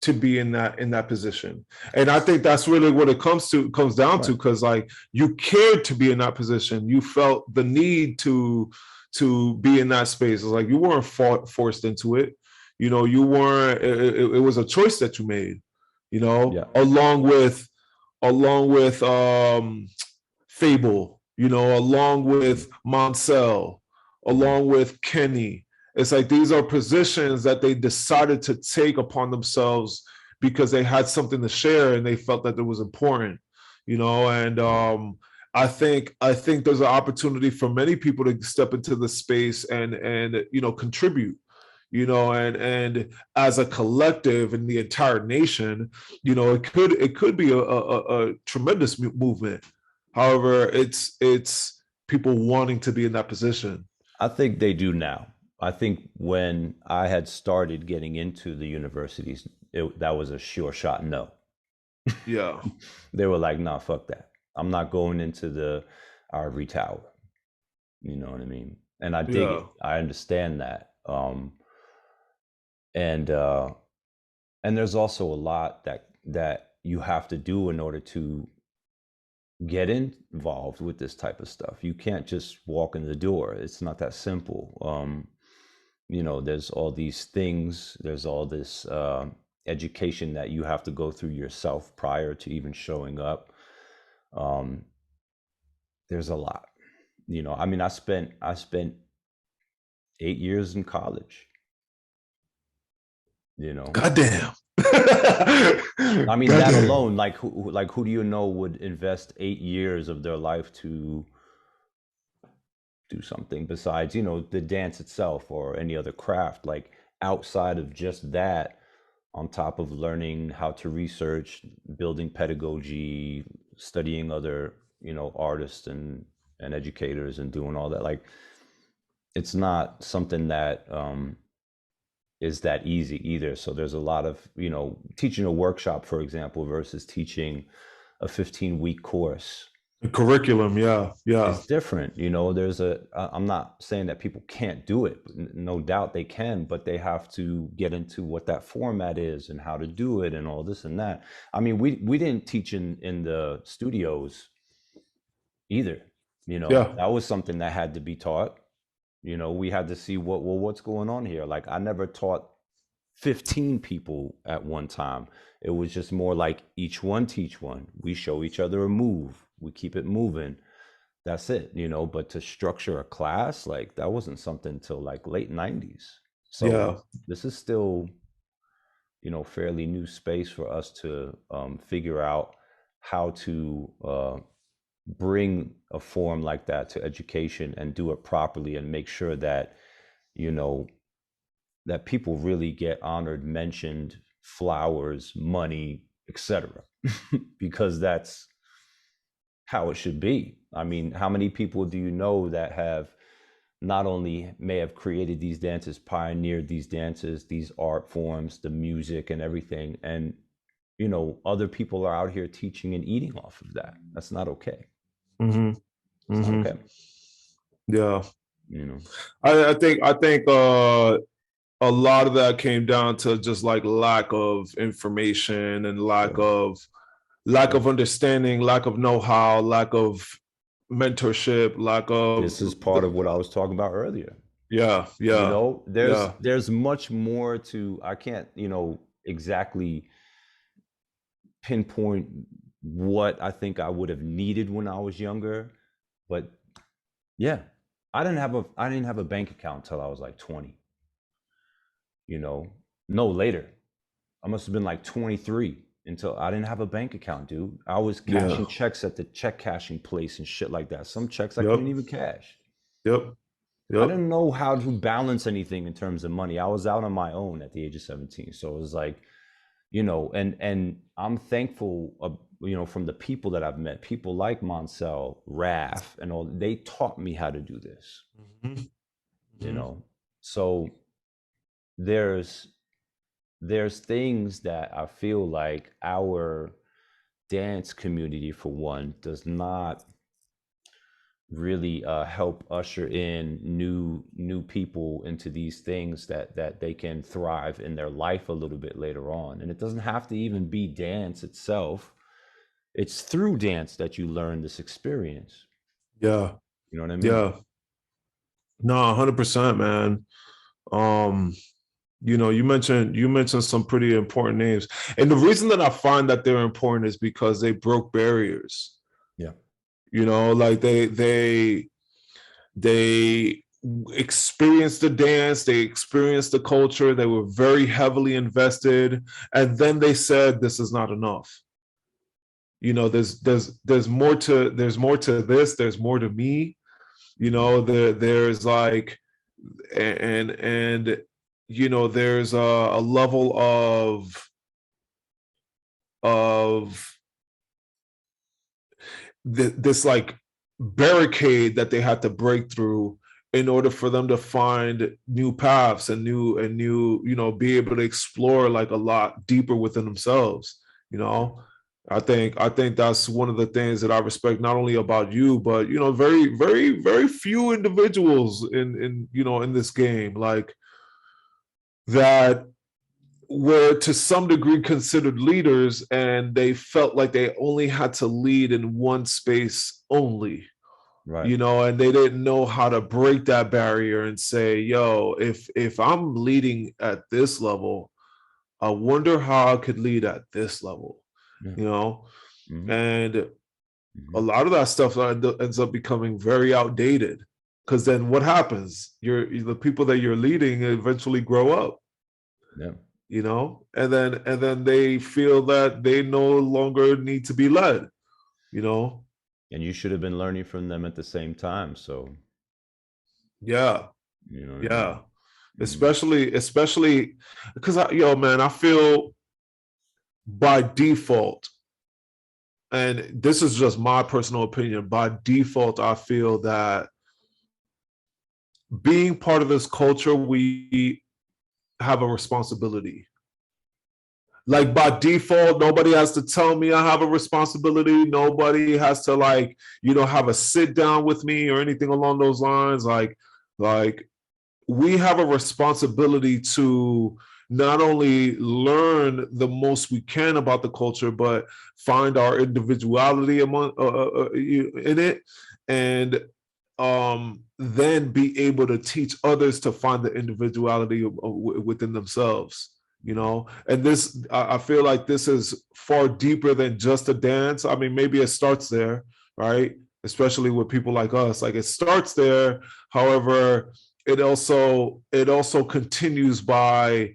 to be in that position? And I think that's really what it comes down to, Right. because like you cared to be in that position, you felt the need to be in that space. It's like you weren't forced into it. You weren't. It was a choice that you made. Yeah. Along with Fable, along with Moncel, Mhm. along with Kenny. It's like these are positions that they decided to take upon themselves because they had something to share and they felt that it was important, and I think there's an opportunity for many people to step into the space and contribute, and as a collective in the entire nation, it could be a tremendous movement. However, it's people wanting to be in that position. I think they do now. I think when I had started getting into the universities, that was a sure shot no. Yeah, They were like, nah, fuck that. I'm not going into the ivory tower. You know what I mean? And I dig yeah, it. I understand that. And and there's also a lot that you have to do in order to get involved with this type of stuff. You can't just walk in the door. It's not that simple. There's all these things. There's all this education that you have to go through yourself prior to even showing up. Um, there's a lot. I mean, I spent 8 years in college. You know, goddamn. I mean, that Goddamn. alone, like who do you know would invest 8 years of their life to do something besides, the dance itself or any other craft, like outside of just that, on top of learning how to research, building pedagogy, studying other, artists and educators and doing all that. Like, it's not something that is that easy either. So there's a lot of, teaching a workshop, for example, versus teaching a 15-week course The curriculum, yeah, yeah, is different. I'm not saying that people can't do it. No doubt they can, but they have to get into what that format is and how to do it and all this and that. I mean, we didn't teach in the studios either. yeah. That was something that had to be taught. We had to see what's going on here. Like, I never taught 15 people at one time. It was just more like each one teach one. We show each other a move. We keep it moving. That's it. But to structure a class, like, that wasn't something till like late 90s. So Yeah. this is still, fairly new space for us to figure out how to bring a form like that to education and do it properly and make sure that, you know, that people really get honored, mentioned, flowers, money, etc. Because that's how it should be. I mean, how many people do you know that have not only may have created these dances, pioneered these dances, these art forms, the music and everything, and other people are out here teaching and eating off of that. That's not okay. Mm-hmm. It's not Mm-hmm. okay. Yeah. You know. I think a lot of that came down to just like lack of information and lack Sure. of lack Sure. of understanding, lack of know-how, lack of mentorship, lack of This is part of what I was talking about earlier. yeah, You yeah, know, there's yeah, there's much more to, I can't, exactly pinpoint what I think I would have needed when I was younger, but yeah, I didn't have a bank account until I was like 20, you know. No, later. I must have been like 23 until I didn't have a bank account, dude. I was yeah. cashing checks at the check cashing place and shit like that. Some checks I couldn't Yep, even cash. yep, I yep. didn't know how to balance anything in terms of money. I was out on my own at the age of 17. So it was like, and I'm thankful, from the people that I've met, people like Monsell, Raf, and all. They taught me how to do this. Mm-hmm. You Mm-hmm. know, so there's things that I feel like our dance community, for one, does not really help usher in new people into these things that they can thrive in their life a little bit later on. And it doesn't have to even be dance itself. It's through dance that you learn this experience. Yeah. You know what I mean? Yeah. No, 100%, man. Um, you mentioned some pretty important names. And the reason that I find that they're important is because they broke barriers. Yeah. Like they experienced the dance, they experienced the culture, they were very heavily invested, and then they said this is not enough. There's more to this, there's more to me. There's like, and there's a level of this like barricade that they had to break through in order for them to find new paths and new be able to explore like a lot deeper within themselves. I think that's one of the things that I respect not only about you, but very very very few individuals in this game, like, that were to some degree considered leaders, and they felt like they only had to lead in one space only. Right. And they didn't know how to break that barrier and say, yo, if I'm leading at this level, I wonder how I could lead at this level. Yeah. And a Mm-hmm. lot of that stuff ends up becoming very outdated, because then what happens? The people that you're leading eventually grow up, Yeah. and then they feel that they no longer need to be led. you know And you should have been learning from them at the same time. So, yeah. you know what I Yeah. mean? Mm-hmm. Especially because I feel by default, and this is just my personal opinion, by default I feel that being part of this culture, we have a responsibility. Like, by default, nobody has to tell me I have a responsibility. Nobody has to, like, have a sit down with me or anything along those lines. Like we have a responsibility to not only learn the most we can about the culture, but find our individuality in it, and then be able to teach others to find the individuality within themselves. And this, I feel like this is far deeper than just a dance. I mean, maybe it starts there, right? Especially with people like us, like, it starts there. However, it also continues by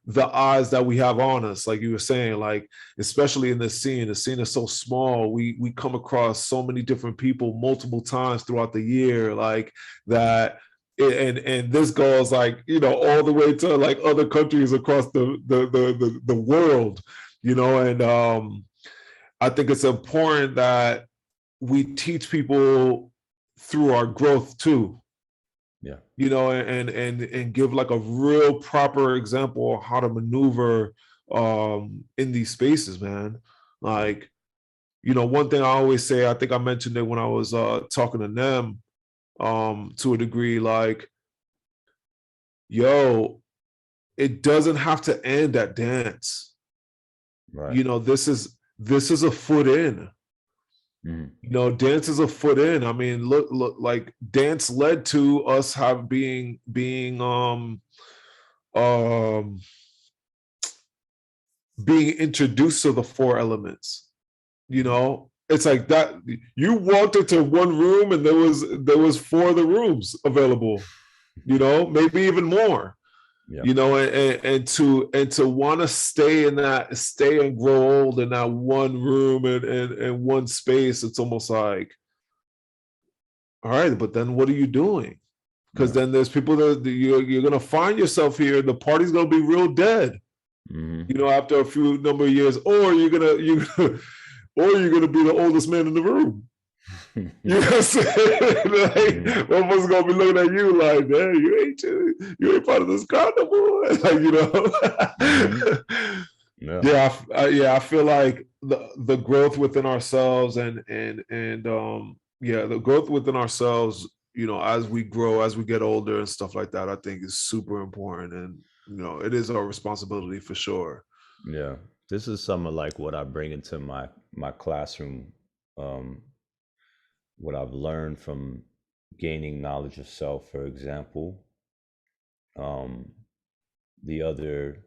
the eyes that we have on us, like you were saying, like, especially in this scene. The scene is so small. We come across so many different people multiple times throughout the year, like that. And this goes, like, all the way to, like, other countries across the world. And I think it's important that we teach people through our growth too. Yeah. And give, like, a real proper example of how to maneuver in these spaces, man. Like, one thing I always say, I think I mentioned it when I was talking to them, to a degree, like, yo, it doesn't have to end at dance. Right. This is a foot in. Mm-hmm. Dance is a foot in. I mean, look, like, dance led to us um being introduced to the four elements. It's like that. You walked into one room and there was four of the rooms available. Maybe even more. Yeah. And to want to stay and grow old in that one room and one space, it's almost like, all right, but then what are you doing? Because then there's people that you're gonna find yourself here. The party's gonna be real dead. Mm-hmm. After a few number of years, or you're gonna be the oldest man in the room. You know what I'm saying? Like, one of us gonna be looking at you like, "Hey, you ain't part of this carnival." Like, Mm-hmm. Yeah. Yeah, I feel like the growth within ourselves, and yeah, the growth within ourselves, as we grow, as we get older and stuff like that, I think is super important. And it is our responsibility for sure. Yeah, this is some of like what I bring into my classroom. Um, what I've learned from gaining knowledge of self, for example. Um, the other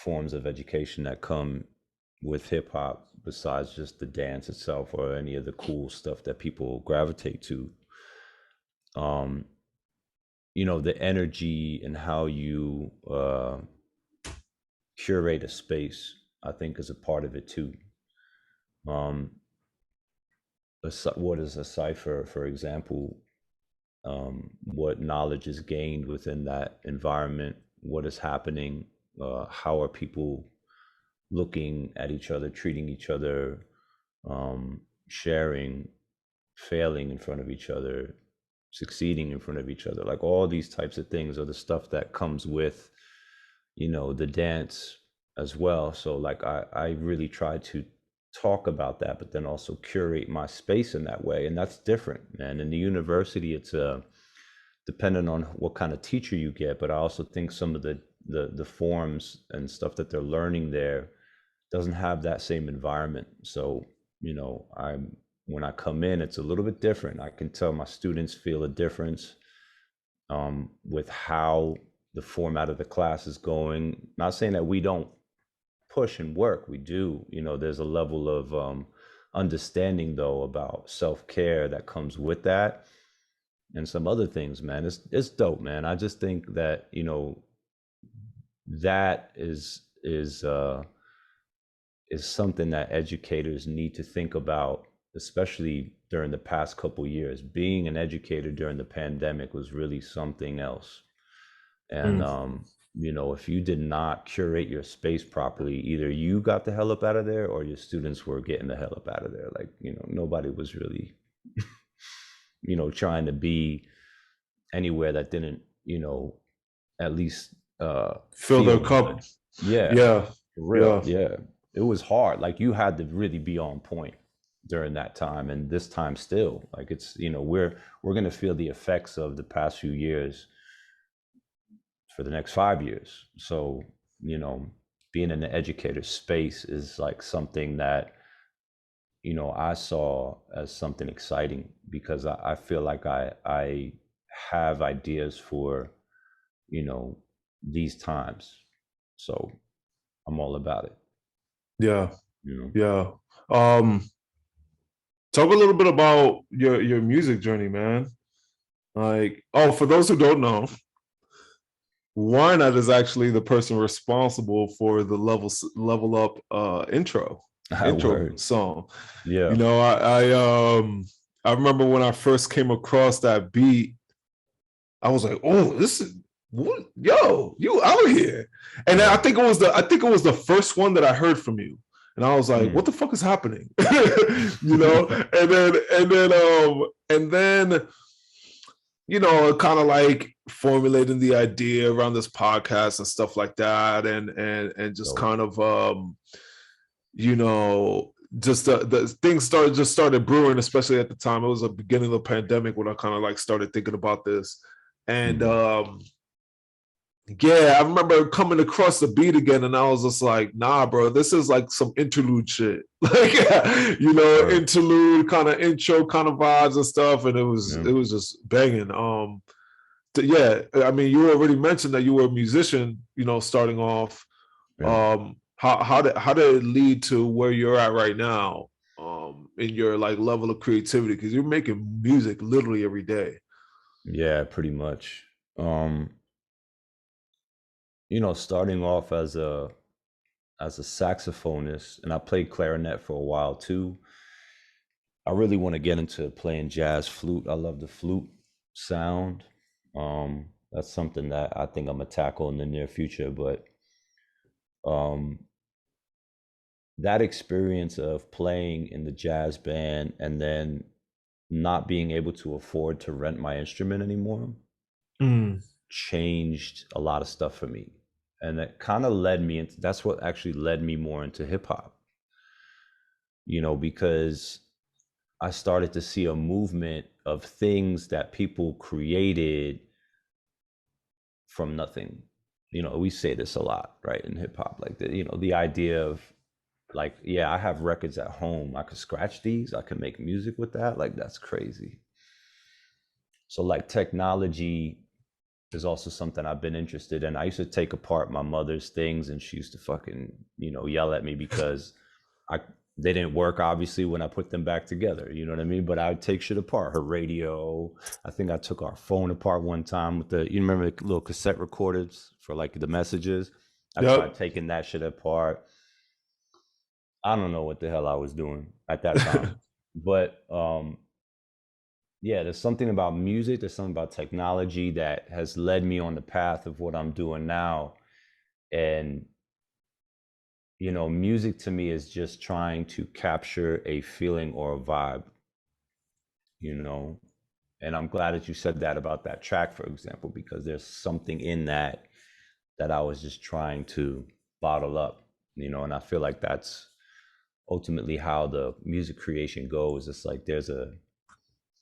forms of education that come with hip hop, besides just the dance itself or any of the cool stuff that people gravitate to. Um, the energy and how you curate a space, I think, is a part of it too. Um, what is a cipher, for example? What knowledge is gained within that environment? What is happening? How are people looking at each other, treating each other, sharing, failing in front of each other, succeeding in front of each other? Like all these types of things are the stuff that comes with, the dance as well. So like I really try to talk about that, but then also curate my space in that way. And that's different, man. In the university, it's dependent on what kind of teacher you get, but I also think some of the forms and stuff that they're learning there doesn't have that same environment. So, I'm when I come in, it's a little bit different. I can tell my students feel a difference with how the format of the class is going. Not saying that we don't push and work, we do. There's a level of understanding though about self-care that comes with that, and some other things, man. It's dope, man. I just think that that is something that educators need to think about, especially during the past couple years. Being an educator during the pandemic was really something else. And Mm. if you did not curate your space properly, either you got the hell up out of there or your students were getting the hell up out of there. Like, nobody was really, trying to be anywhere that didn't, at least Fill their feel good. cup. Yeah, Yeah. for real. Yeah. Yeah. It was hard. Like you had to really be on point during that time, and this time still. Like it's, we're gonna feel the effects of the past few years for the next 5 years. So, you know, being in the educator space is like something that, I saw as something exciting, because I feel like I have ideas for, you know, these times. So I'm all about it, Yeah. you know. Yeah. Talk a little bit about your music journey, man. Like, oh, for those who don't know, Ynot is actually the person responsible for the level up intro Word. song. Yeah. I remember when I first came across that beat, I was like, oh, this is what, yo, you out here. And then Yeah. I think it was the first one that I heard from you. And I was like, Mm. what the fuck is happening? And then kind of like formulating the idea around this podcast and stuff like that, and just Dope. kind of you know just the things started brewing, especially at the time. It was the beginning of the pandemic when I kind of like started thinking about this. And Mm. yeah, I remember coming across the beat again, and I was just like, nah, bro, this is like some interlude shit. Like, Word. interlude kind of intro kind of vibes and stuff. And it was Yeah. it was just banging. Yeah, I mean, you already mentioned that you were a musician, starting off. Yeah. How did it lead to where you're at right now, in your like level of creativity? Because you're making music literally every day. Yeah, pretty much. Um, starting off as a saxophonist, and I played clarinet for a while too. I really want to get into playing jazz flute. I love the flute sound. That's something that I think I'm gonna tackle in the near future. But um, that experience of playing in the jazz band and then not being able to afford to rent my instrument anymore Mm. changed a lot of stuff for me. And that kind of led me into, that's what actually led me more into hip hop. because I started to see a movement of things that people created from nothing. We say this a lot, right, in hip hop, like the idea of like, yeah, I have records at home. I could scratch these. I could make music with that. Like, that's crazy. So like technology is also something I've been interested in. I used to take apart my mother's things and she used to fucking, yell at me because I they didn't work obviously when I put them back together. You know what I mean? But I would take shit apart. Her radio. I think I took our phone apart one time with you remember the little cassette recorders for like the messages? I tried Yep. taking that shit apart. I don't know what the hell I was doing at that time. But yeah, there's something about music, there's something about technology that has led me on the path of what I'm doing now. And music to me is just trying to capture a feeling or a vibe, you know. And I'm glad that you said that about that track, for example, because there's something in that I was just trying to bottle up, and I feel like that's ultimately how the music creation goes. It's like there's a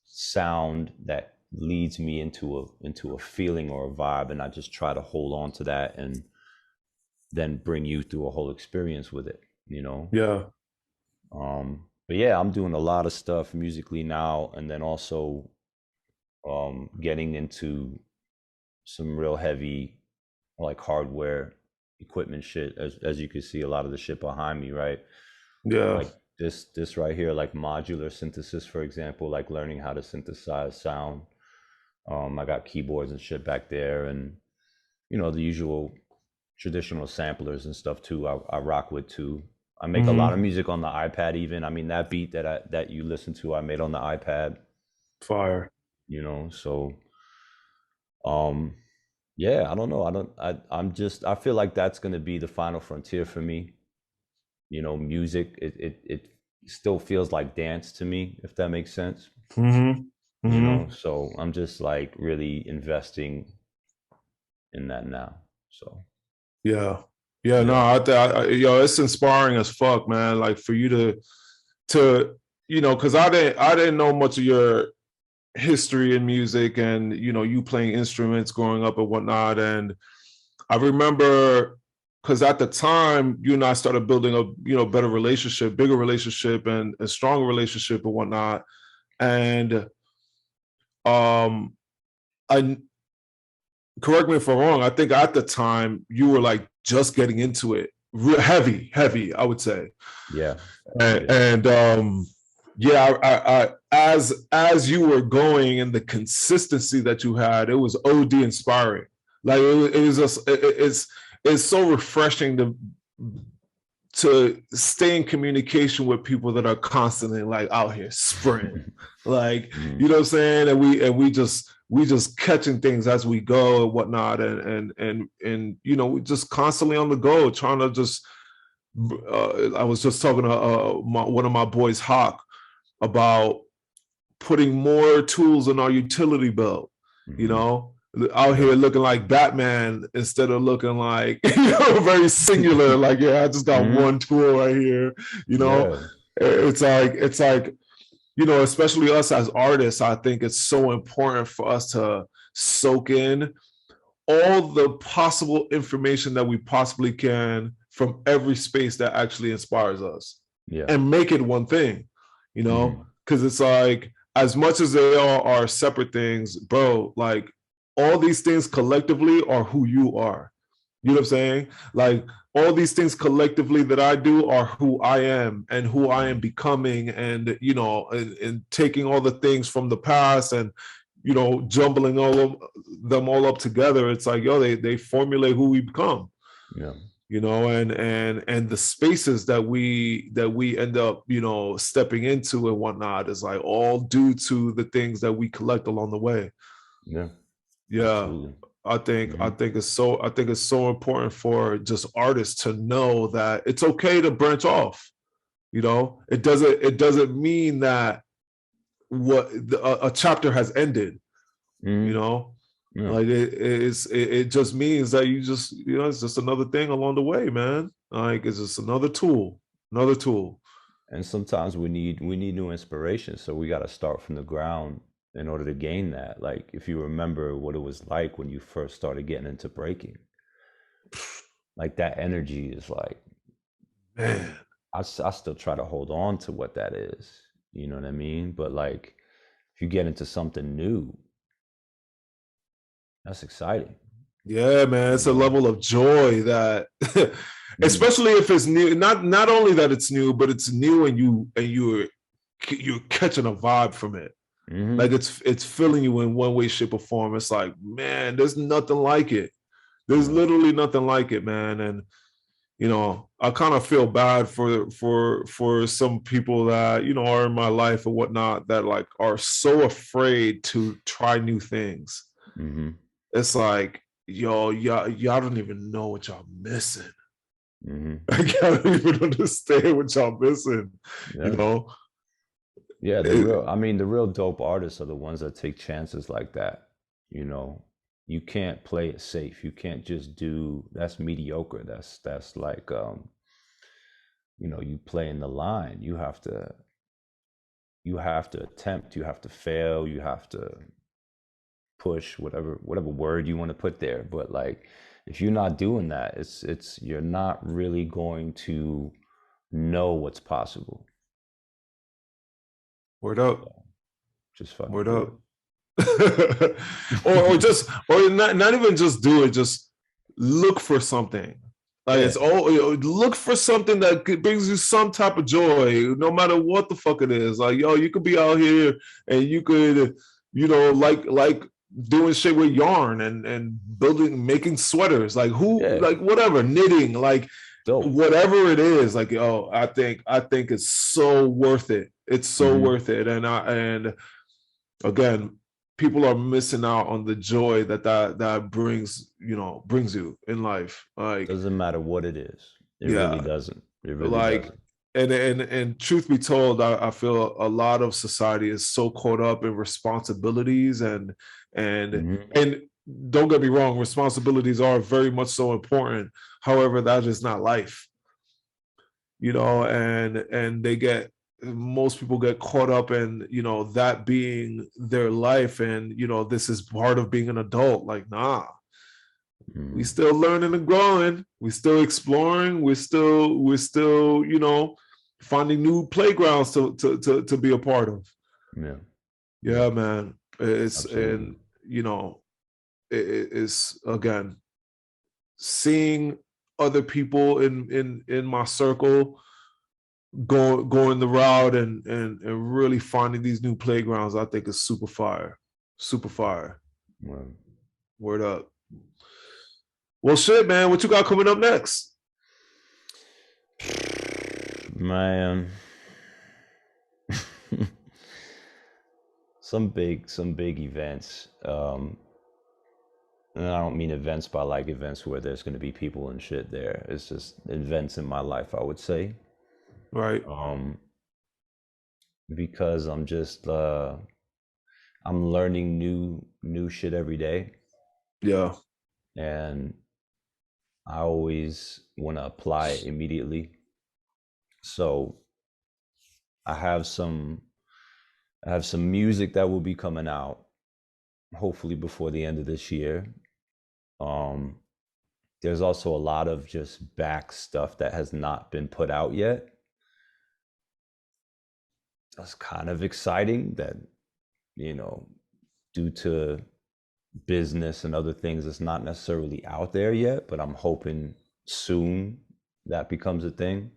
sound that leads me into a feeling or a vibe, and I just try to hold on to that and then bring you through a whole experience with it. Yeah. But yeah, I'm doing a lot of stuff musically now, and then also getting into some real heavy like hardware equipment shit, as you can see a lot of the shit behind me, right? Yeah. Like this right here, like modular synthesis, for example, like learning how to synthesize sound. I got keyboards and shit back there, and the usual traditional samplers and stuff too. I rock with too. I make a lot of Mm-hmm. music on the iPad. Even I mean that beat that you listen to, I made on the iPad. Fire. So um, yeah, I don't know. I feel like that's gonna be the final frontier for me. Music. It still feels like dance to me, if that makes sense. Mm-hmm. Mm-hmm. So I'm just like really investing in that now. So Yeah. Yeah. No, yeah. yo, it's inspiring as fuck, man. Like for you to because I didn't know much of your history in music, and you playing instruments growing up and whatnot. And I remember because at the time you and I started building a better relationship, bigger relationship, and a stronger relationship and whatnot. And um I correct me if I'm wrong, I think at the time you were like just getting into it, heavy, I would say. Yeah. And yeah, I as you were going and the consistency that you had, it was OD inspiring. Like it was just it's so refreshing to stay in communication with people that are constantly like out here sprinting, like you know what I'm saying, and we just catching things as we go and whatnot, and we just constantly on the go trying to just. I was just talking to one of my boys, Hawk, about putting more tools in our utility belt. You Mm-hmm. know, out here looking like Batman instead of looking like very singular. Like, yeah, I just got Mm-hmm. one tool right here. You know, Yeah. it's like especially us as artists. I think it's so important for us to soak in all the possible information that we possibly can from every space that actually inspires us Yeah. and make it one thing, Mm-hmm. because it's like as much as they all are separate things, bro, like all these things collectively are who you are. You know what I'm saying? Like all these things collectively that I do are who I am and who I am becoming, and and taking all the things from the past and jumbling all of them all up together. It's like, yo, they formulate who we become. Yeah. And the spaces that we end up stepping into and whatnot is like all due to the things that we collect along the way. Yeah. Yeah. Absolutely. I think I Mm-hmm. think it's so I think it's so important for just artists to know that it's okay to branch off. It doesn't mean that a chapter has ended. You Mm-hmm. know, Yeah. like it just means that it's just another thing along the way, man. Like it's just another tool, another tool. And sometimes we need new inspiration. So we got to start from the ground in order to gain that. Like if you remember what it was like when you first started getting into breaking, like that energy is like, Man. I still try to hold on to what that is. You know what I mean? But like if you get into something new, that's exciting. Yeah, man, You it's a know? level of joy that, Mm, especially if it's new. Not only that it's new, but it's new, and you're catching a vibe from it. Like hmm it's filling you in one way, shape, or form. It's like, man, there's nothing like it. There's yeah. literally nothing like it, man. And I kind of feel bad for some people that are in my life or whatnot that like are so afraid to try new things. hmm It's like, yo, y'all don't even know what y'all missing. hmm Like, y'all don't even understand what y'all missing. You Yeah. know, Yeah, it, I mean, the real dope artists are the ones that take chances like that. You know, you can't play it safe. You can't just do that's mediocre. That's like you play in the line. You have to attempt, you have to fail, you have to push whatever word you want to put there. But like if you're not doing that, it's you're not really going to know what's possible. word up, So just fucking word do up. it. or just or not even just do it, just look for something. Like Yeah. it's all look for something that brings you some type of joy, no matter what the fuck it is. Like, yo, you could be out here and you could, like doing shit with yarn and building, making sweaters, like who, Yeah. like whatever, knitting, like Dope. whatever it is. Like, oh, I think it's so worth it. It's so hmm worth it. And again, people are missing out on the joy that brings you in life. Like, Doesn't matter what it is. It really yeah, doesn't. It really like, doesn't. and truth be told, I feel a lot of society is so caught up in responsibilities and hmm and don't get me wrong, responsibilities are very much so important. However, that is not life. And most people get caught up in that being their life, and this is part of being an adult. Like, nah, we hmm still learning and growing, we still exploring, we're still finding new playgrounds to be a part of. Yeah. Yeah. Yeah, man. It's Absolutely. and you know it's again seeing other people in my circle going the route and really finding these new playgrounds. I think is super fire. Super fire. Well, Word up. Well, shit, man. What you got coming up next? man. Some big events. And I don't mean events by like events where there's going to be people and shit there. It's just events in my life, I would say. Right. Um, because I'm learning new shit every day, Yeah. and I always want to apply it immediately. So I have some I have some music that will be coming out hopefully before the end of this year. Um, there's also a lot of just back stuff that has not been put out yet. That's kind of exciting that, you know, due to business and other things, it's not necessarily out there yet, but I'm hoping soon that becomes a thing.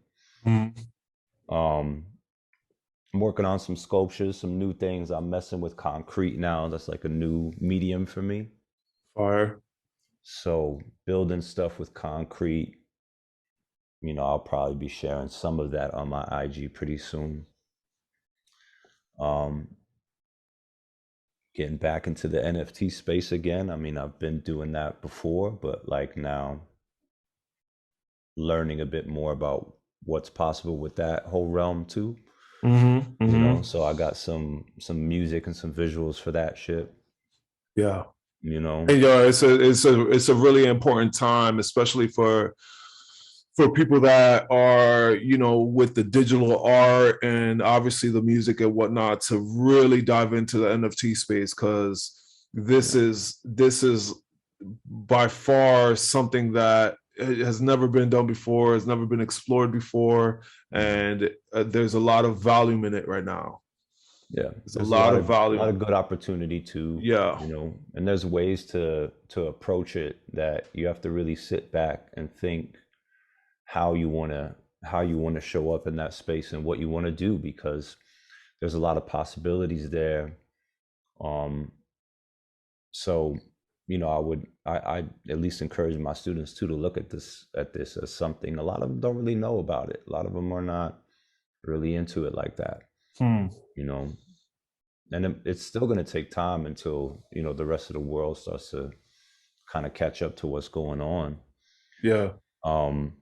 Mhm. Um, I'm working on some sculptures, some new things. I'm messing with concrete now. That's like a new medium for me. Fire. So building stuff with concrete, I'll probably be sharing some of that on my IG pretty soon. Um, getting back into the NFT space again. I mean, I've been doing that before, but like now learning a bit more about what's possible with that whole realm too. Mm-hmm. Mm-hmm. So I got some music and some visuals for that shit, Yeah. you know. And it's a really important time, especially for for people that are, with the digital art and obviously the music and whatnot, to really dive into the NFT space, because this Yeah. is by far something that has never been done before, has never been explored before, Mhm. and there's a lot of volume in it right now. Yeah, There's a there's lot of a lot volume. of good opportunity to, Yeah, you know, and there's ways to approach it that you have to really sit back and think how you want to how you want to show up in that space and what you want to do, because there's a lot of possibilities there. Um, so, I at least encourage my students too to look at this as something. A lot of them don't really know about it. A lot of them are not really into it like that, hmm. you know. And it's still going to take time until the rest of the world starts to kind of catch up to what's going on. Yeah, um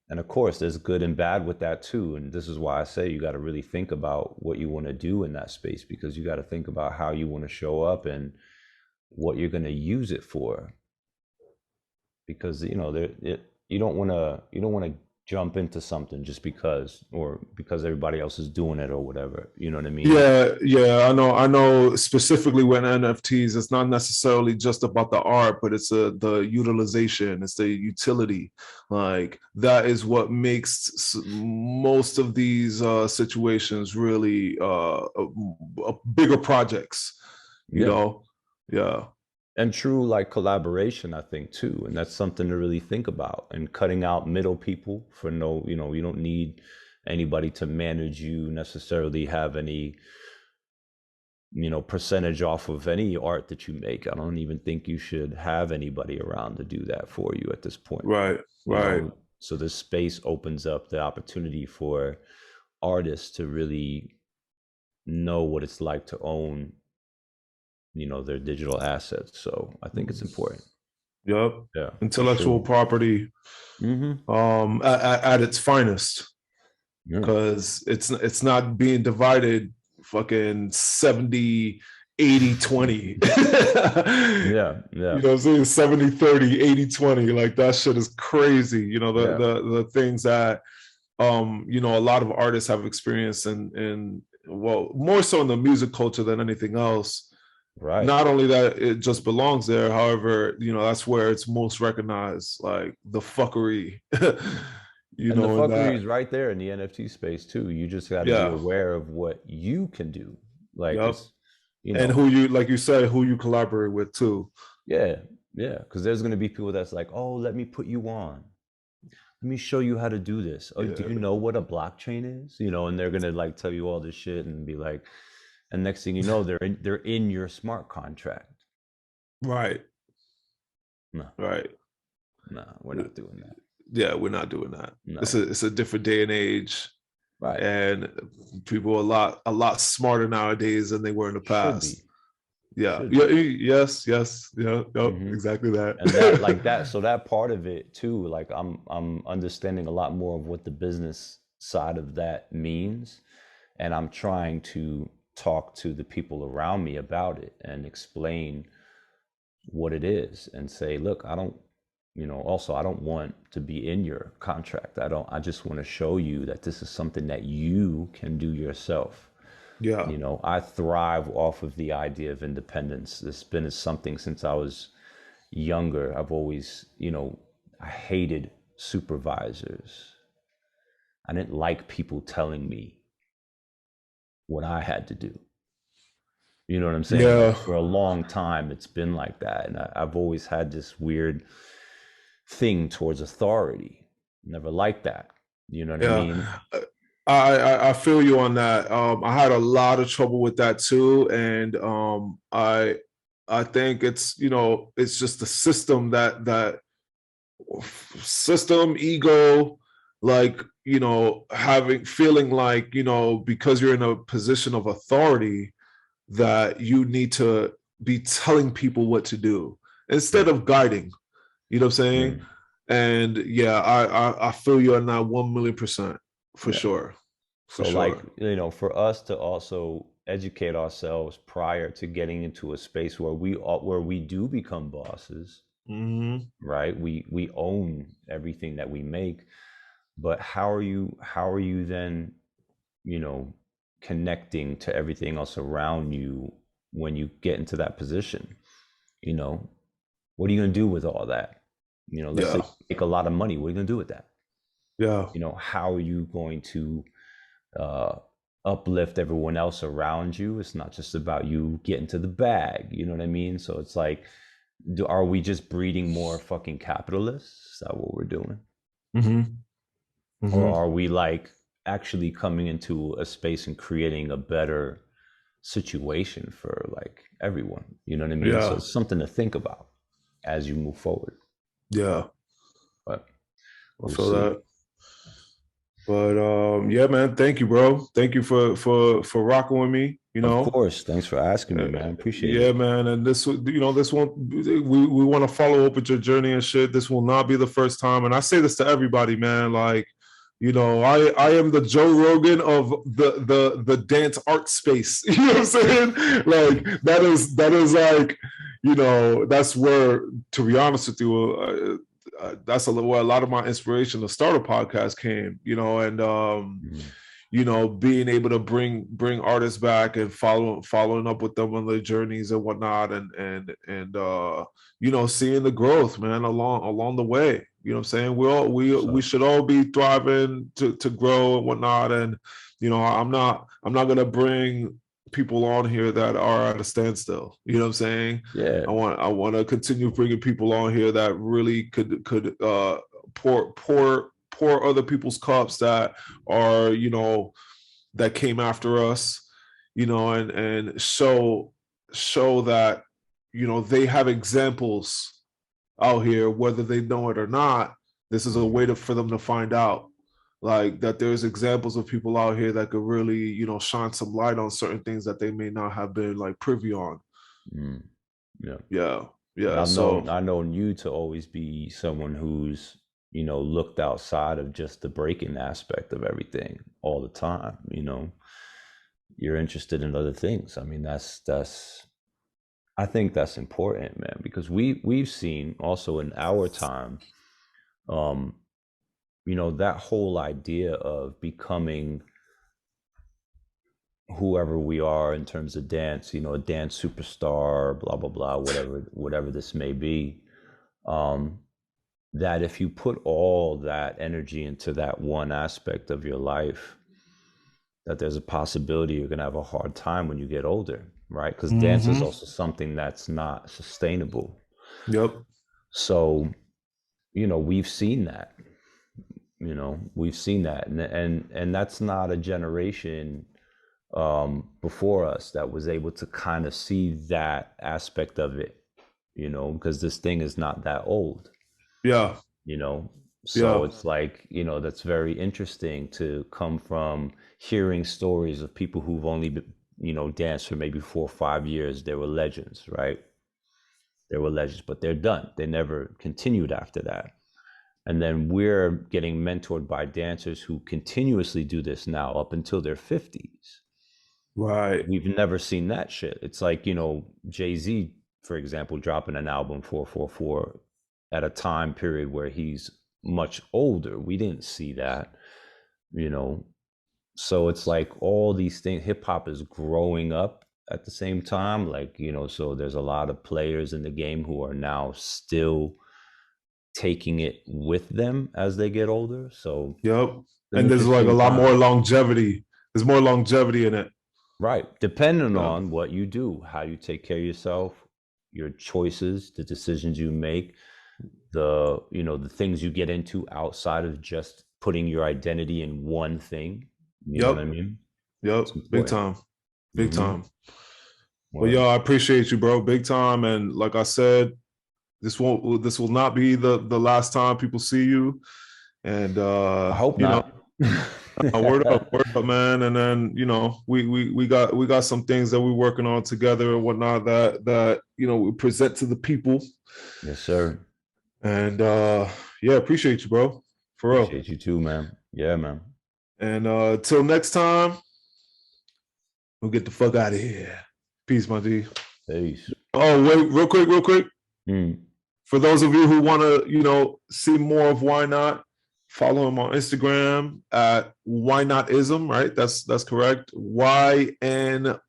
and of course there's good and bad with that too, and this is why I say you got to really think about what you want to do in that space, because you got to think about how you want to show up and what you're going to use it for, because you don't want to jump into something just because, or because everybody else is doing it or whatever, you know what I mean? yeah, I know specifically when NFTs, it's not necessarily just about the art, but it's the utilization, it's the utility. Like that is what makes most of these situations really bigger projects, you Yeah. know. Yeah, And true, like, collaboration, I think, too, and that's something to really think about, and cutting out middle people for no, you don't need anybody to manage you, necessarily have any percentage off of any art that you make. I don't even think you should have anybody around to do that for you at this point, right, right. so this space opens up the opportunity for artists to really know what it's like to own their digital assets. So I think it's important. Yep. Yeah, for Intellectual sure. property Mm-hmm. at its finest, Yeah. because it's not being divided fucking 70, 80, 20. Yeah. Yeah. You know what I'm saying? 70, 30, 80, 20. Like that shit is crazy. Yeah. The things that a lot of artists have experienced, and well, more so in the music culture than anything else. Right. Not only that it just belongs there, however, that's where it's most recognized, like the fuckery, And the in fuckery that. is right there in the NFT space too. You just got to be Yeah. aware of what you can do. Like, Yep. it's, And who you, like you said, who you collaborate with too. yeah, yeah. Because there's going to be people that's like, oh, let me put you on. Let me show you how to do this. Oh, do Yeah. you know what a blockchain is? And they're gonna like tell you all this shit and be like, and next thing you know, they're in your smart contract. Right. No, Right. no, we're not doing that. Yeah, we're not doing that. It's No, a different day and age, right? and people are a lot smarter nowadays than they were in the Should past. be, Yeah. should Yeah. be. Yes. Yeah. Yep. Hmm. Exactly that. And that, like that, so that part of it too, like I'm understanding a lot more of what the business side of that means, and I'm trying to talk to the people around me about it and explain what it is and say, look, I don't, also, I don't want to be in your contract. I just want to show you that this is something that you can do yourself. Yeah. I thrive off of the idea of independence. It's been something since I was younger. I've always, I hated supervisors. I didn't like people telling me what I had to do. You know what I'm saying? Yeah. Like, for a long time, it's been like that. And I've always had this weird thing towards authority. Never liked that. You know what I Yeah. mean? I feel you on that. I had a lot of trouble with that too, and I think it's just the system, that system ego, like having feeling like because you're in a position of authority, that you need to be telling people what to do instead Yeah. of guiding. You know what I'm saying? Mm. And yeah, I feel you on that 1,000,000% for Yeah. sure, for So, like, sure. for us to also educate ourselves prior to getting into a space where we do become bosses, Mm-hmm. right? We own everything that we make, but how are you then, you know, connecting to everything else around you when you get into that position? You know, what are you going to do with all that? You know, let's say Yeah. you make a lot of money. What are you going to do with that? Yeah. You know, how are you going to uh, uplift everyone else around you? It's not just about you getting to the bag. You know what I mean? So it's like, are we just breeding more fucking capitalists? Is that what we're doing? Mm-hmm. Or Mm-hmm. are we like actually coming into a space and creating a better situation for like everyone? You know what I mean? So Yeah. it's something to think about as you move forward. Yeah. But I we'll feel see. that. But yeah, man, thank you, bro. Thank you for rocking with me. You Of know, course. Thanks for asking me, man. Appreciate yeah, it. man. And this, you know, this won't. We want to follow up with your journey and shit. This will not be the first time. And I say this to everybody, man. Like, you know, I am the Joe Rogan of the dance art space. You know what I'm saying? Like that is like, you know, that's where, to be honest with you, that's where a lot of my inspiration to start a podcast came. You know, and Mm, you know, being able to bring artists back and following up with them on their journeys and whatnot, and you know, seeing the growth, man, along the way. You know what I'm saying? We so, should all be thriving to grow and whatnot. And you know, I'm not gonna bring people on here that are at a standstill. You know what I'm saying? yeah. I want to continue bringing people on here that really could pour other people's cups that are, you know, that came after us, you know, and show that, you know, they have examples out here, whether they know it or not. This is a way Mm, for them to find out, like, that there's examples of people out here that could really, you know, shine some light on certain things that they may not have been like privy on. mm, yeah. Yeah. And Yeah. So I've known you to always be someone who's, you know, looked outside of just the breaking aspect of everything all the time. You know, you're interested in other things. I mean, that's I think that's important, man, because we've seen also in our time, um, you know, that whole idea of becoming whoever we are in terms of dance, you know, a dance superstar, blah blah blah, whatever this may be. Um, that if you put all that energy into that one aspect of your life, that there's a possibility you're going to have a hard time when you get older, right? Because dance is mm-hmm. also something that's not sustainable. Yep. So, you know, we've seen that. You know, we've seen that, and that's not a generation before us that was able to kind of see that aspect of it. You know, because this thing is not that old. Yeah. You know, so Yeah. it's like, you know, that's very interesting to come from hearing stories of people who've only been, you know, danced for maybe 4 or 5 years. They were legends, right? They were legends, but they're done. They never continued after that. And then we're getting mentored by dancers who continuously do this now up until their 50s. Right. We've never seen that shit. It's like, you know, Jay-Z, for example, dropping an album 444 at a time period where he's much older. We didn't see that, you know. So it's like all these things, hip hop is growing up at the same time. Like, you know, so there's a lot of players in the game who are now still taking it with them as they get older. So Yep. it's an And there's like a interesting lot more time. longevity. There's more longevity in it. Right. Depending Yeah. on what you do, how you take care of yourself, your choices, the decisions you make, the, you know, the things you get into outside of just putting your identity in one thing. You know what I Yep. mean? Yep. It's Big important. time. Big Mm-hmm. time. But yo, Word. I appreciate you, bro. Big time. And like I said, this will not be the last time people see you. And I hope you know, not. word up, man. And then, you know, we got some things that we're working on together and whatnot that you know we present to the people. Yes, sir. And yeah, appreciate you, bro. For real. Appreciate you too, man. Yeah, man. And till next time, we'll get the fuck out of here. Peace, my G. Peace. Oh, wait, real quick. Mm. For those of you who want to, see more of Why Not, follow him on Instagram at Why Notism, right? That's correct. YNOTISM.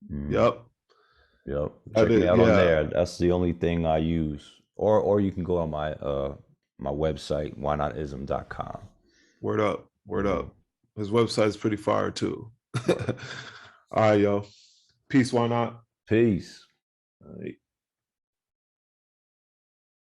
Mm. Yep. Yep. That Check me is, out on yeah. there. That's the only thing I use. Or you can go on my website, whynotism.com. Word up. Word Mm. up. His website's pretty fire too. All Word. right, yo. Peace. Why not? Peace. All right.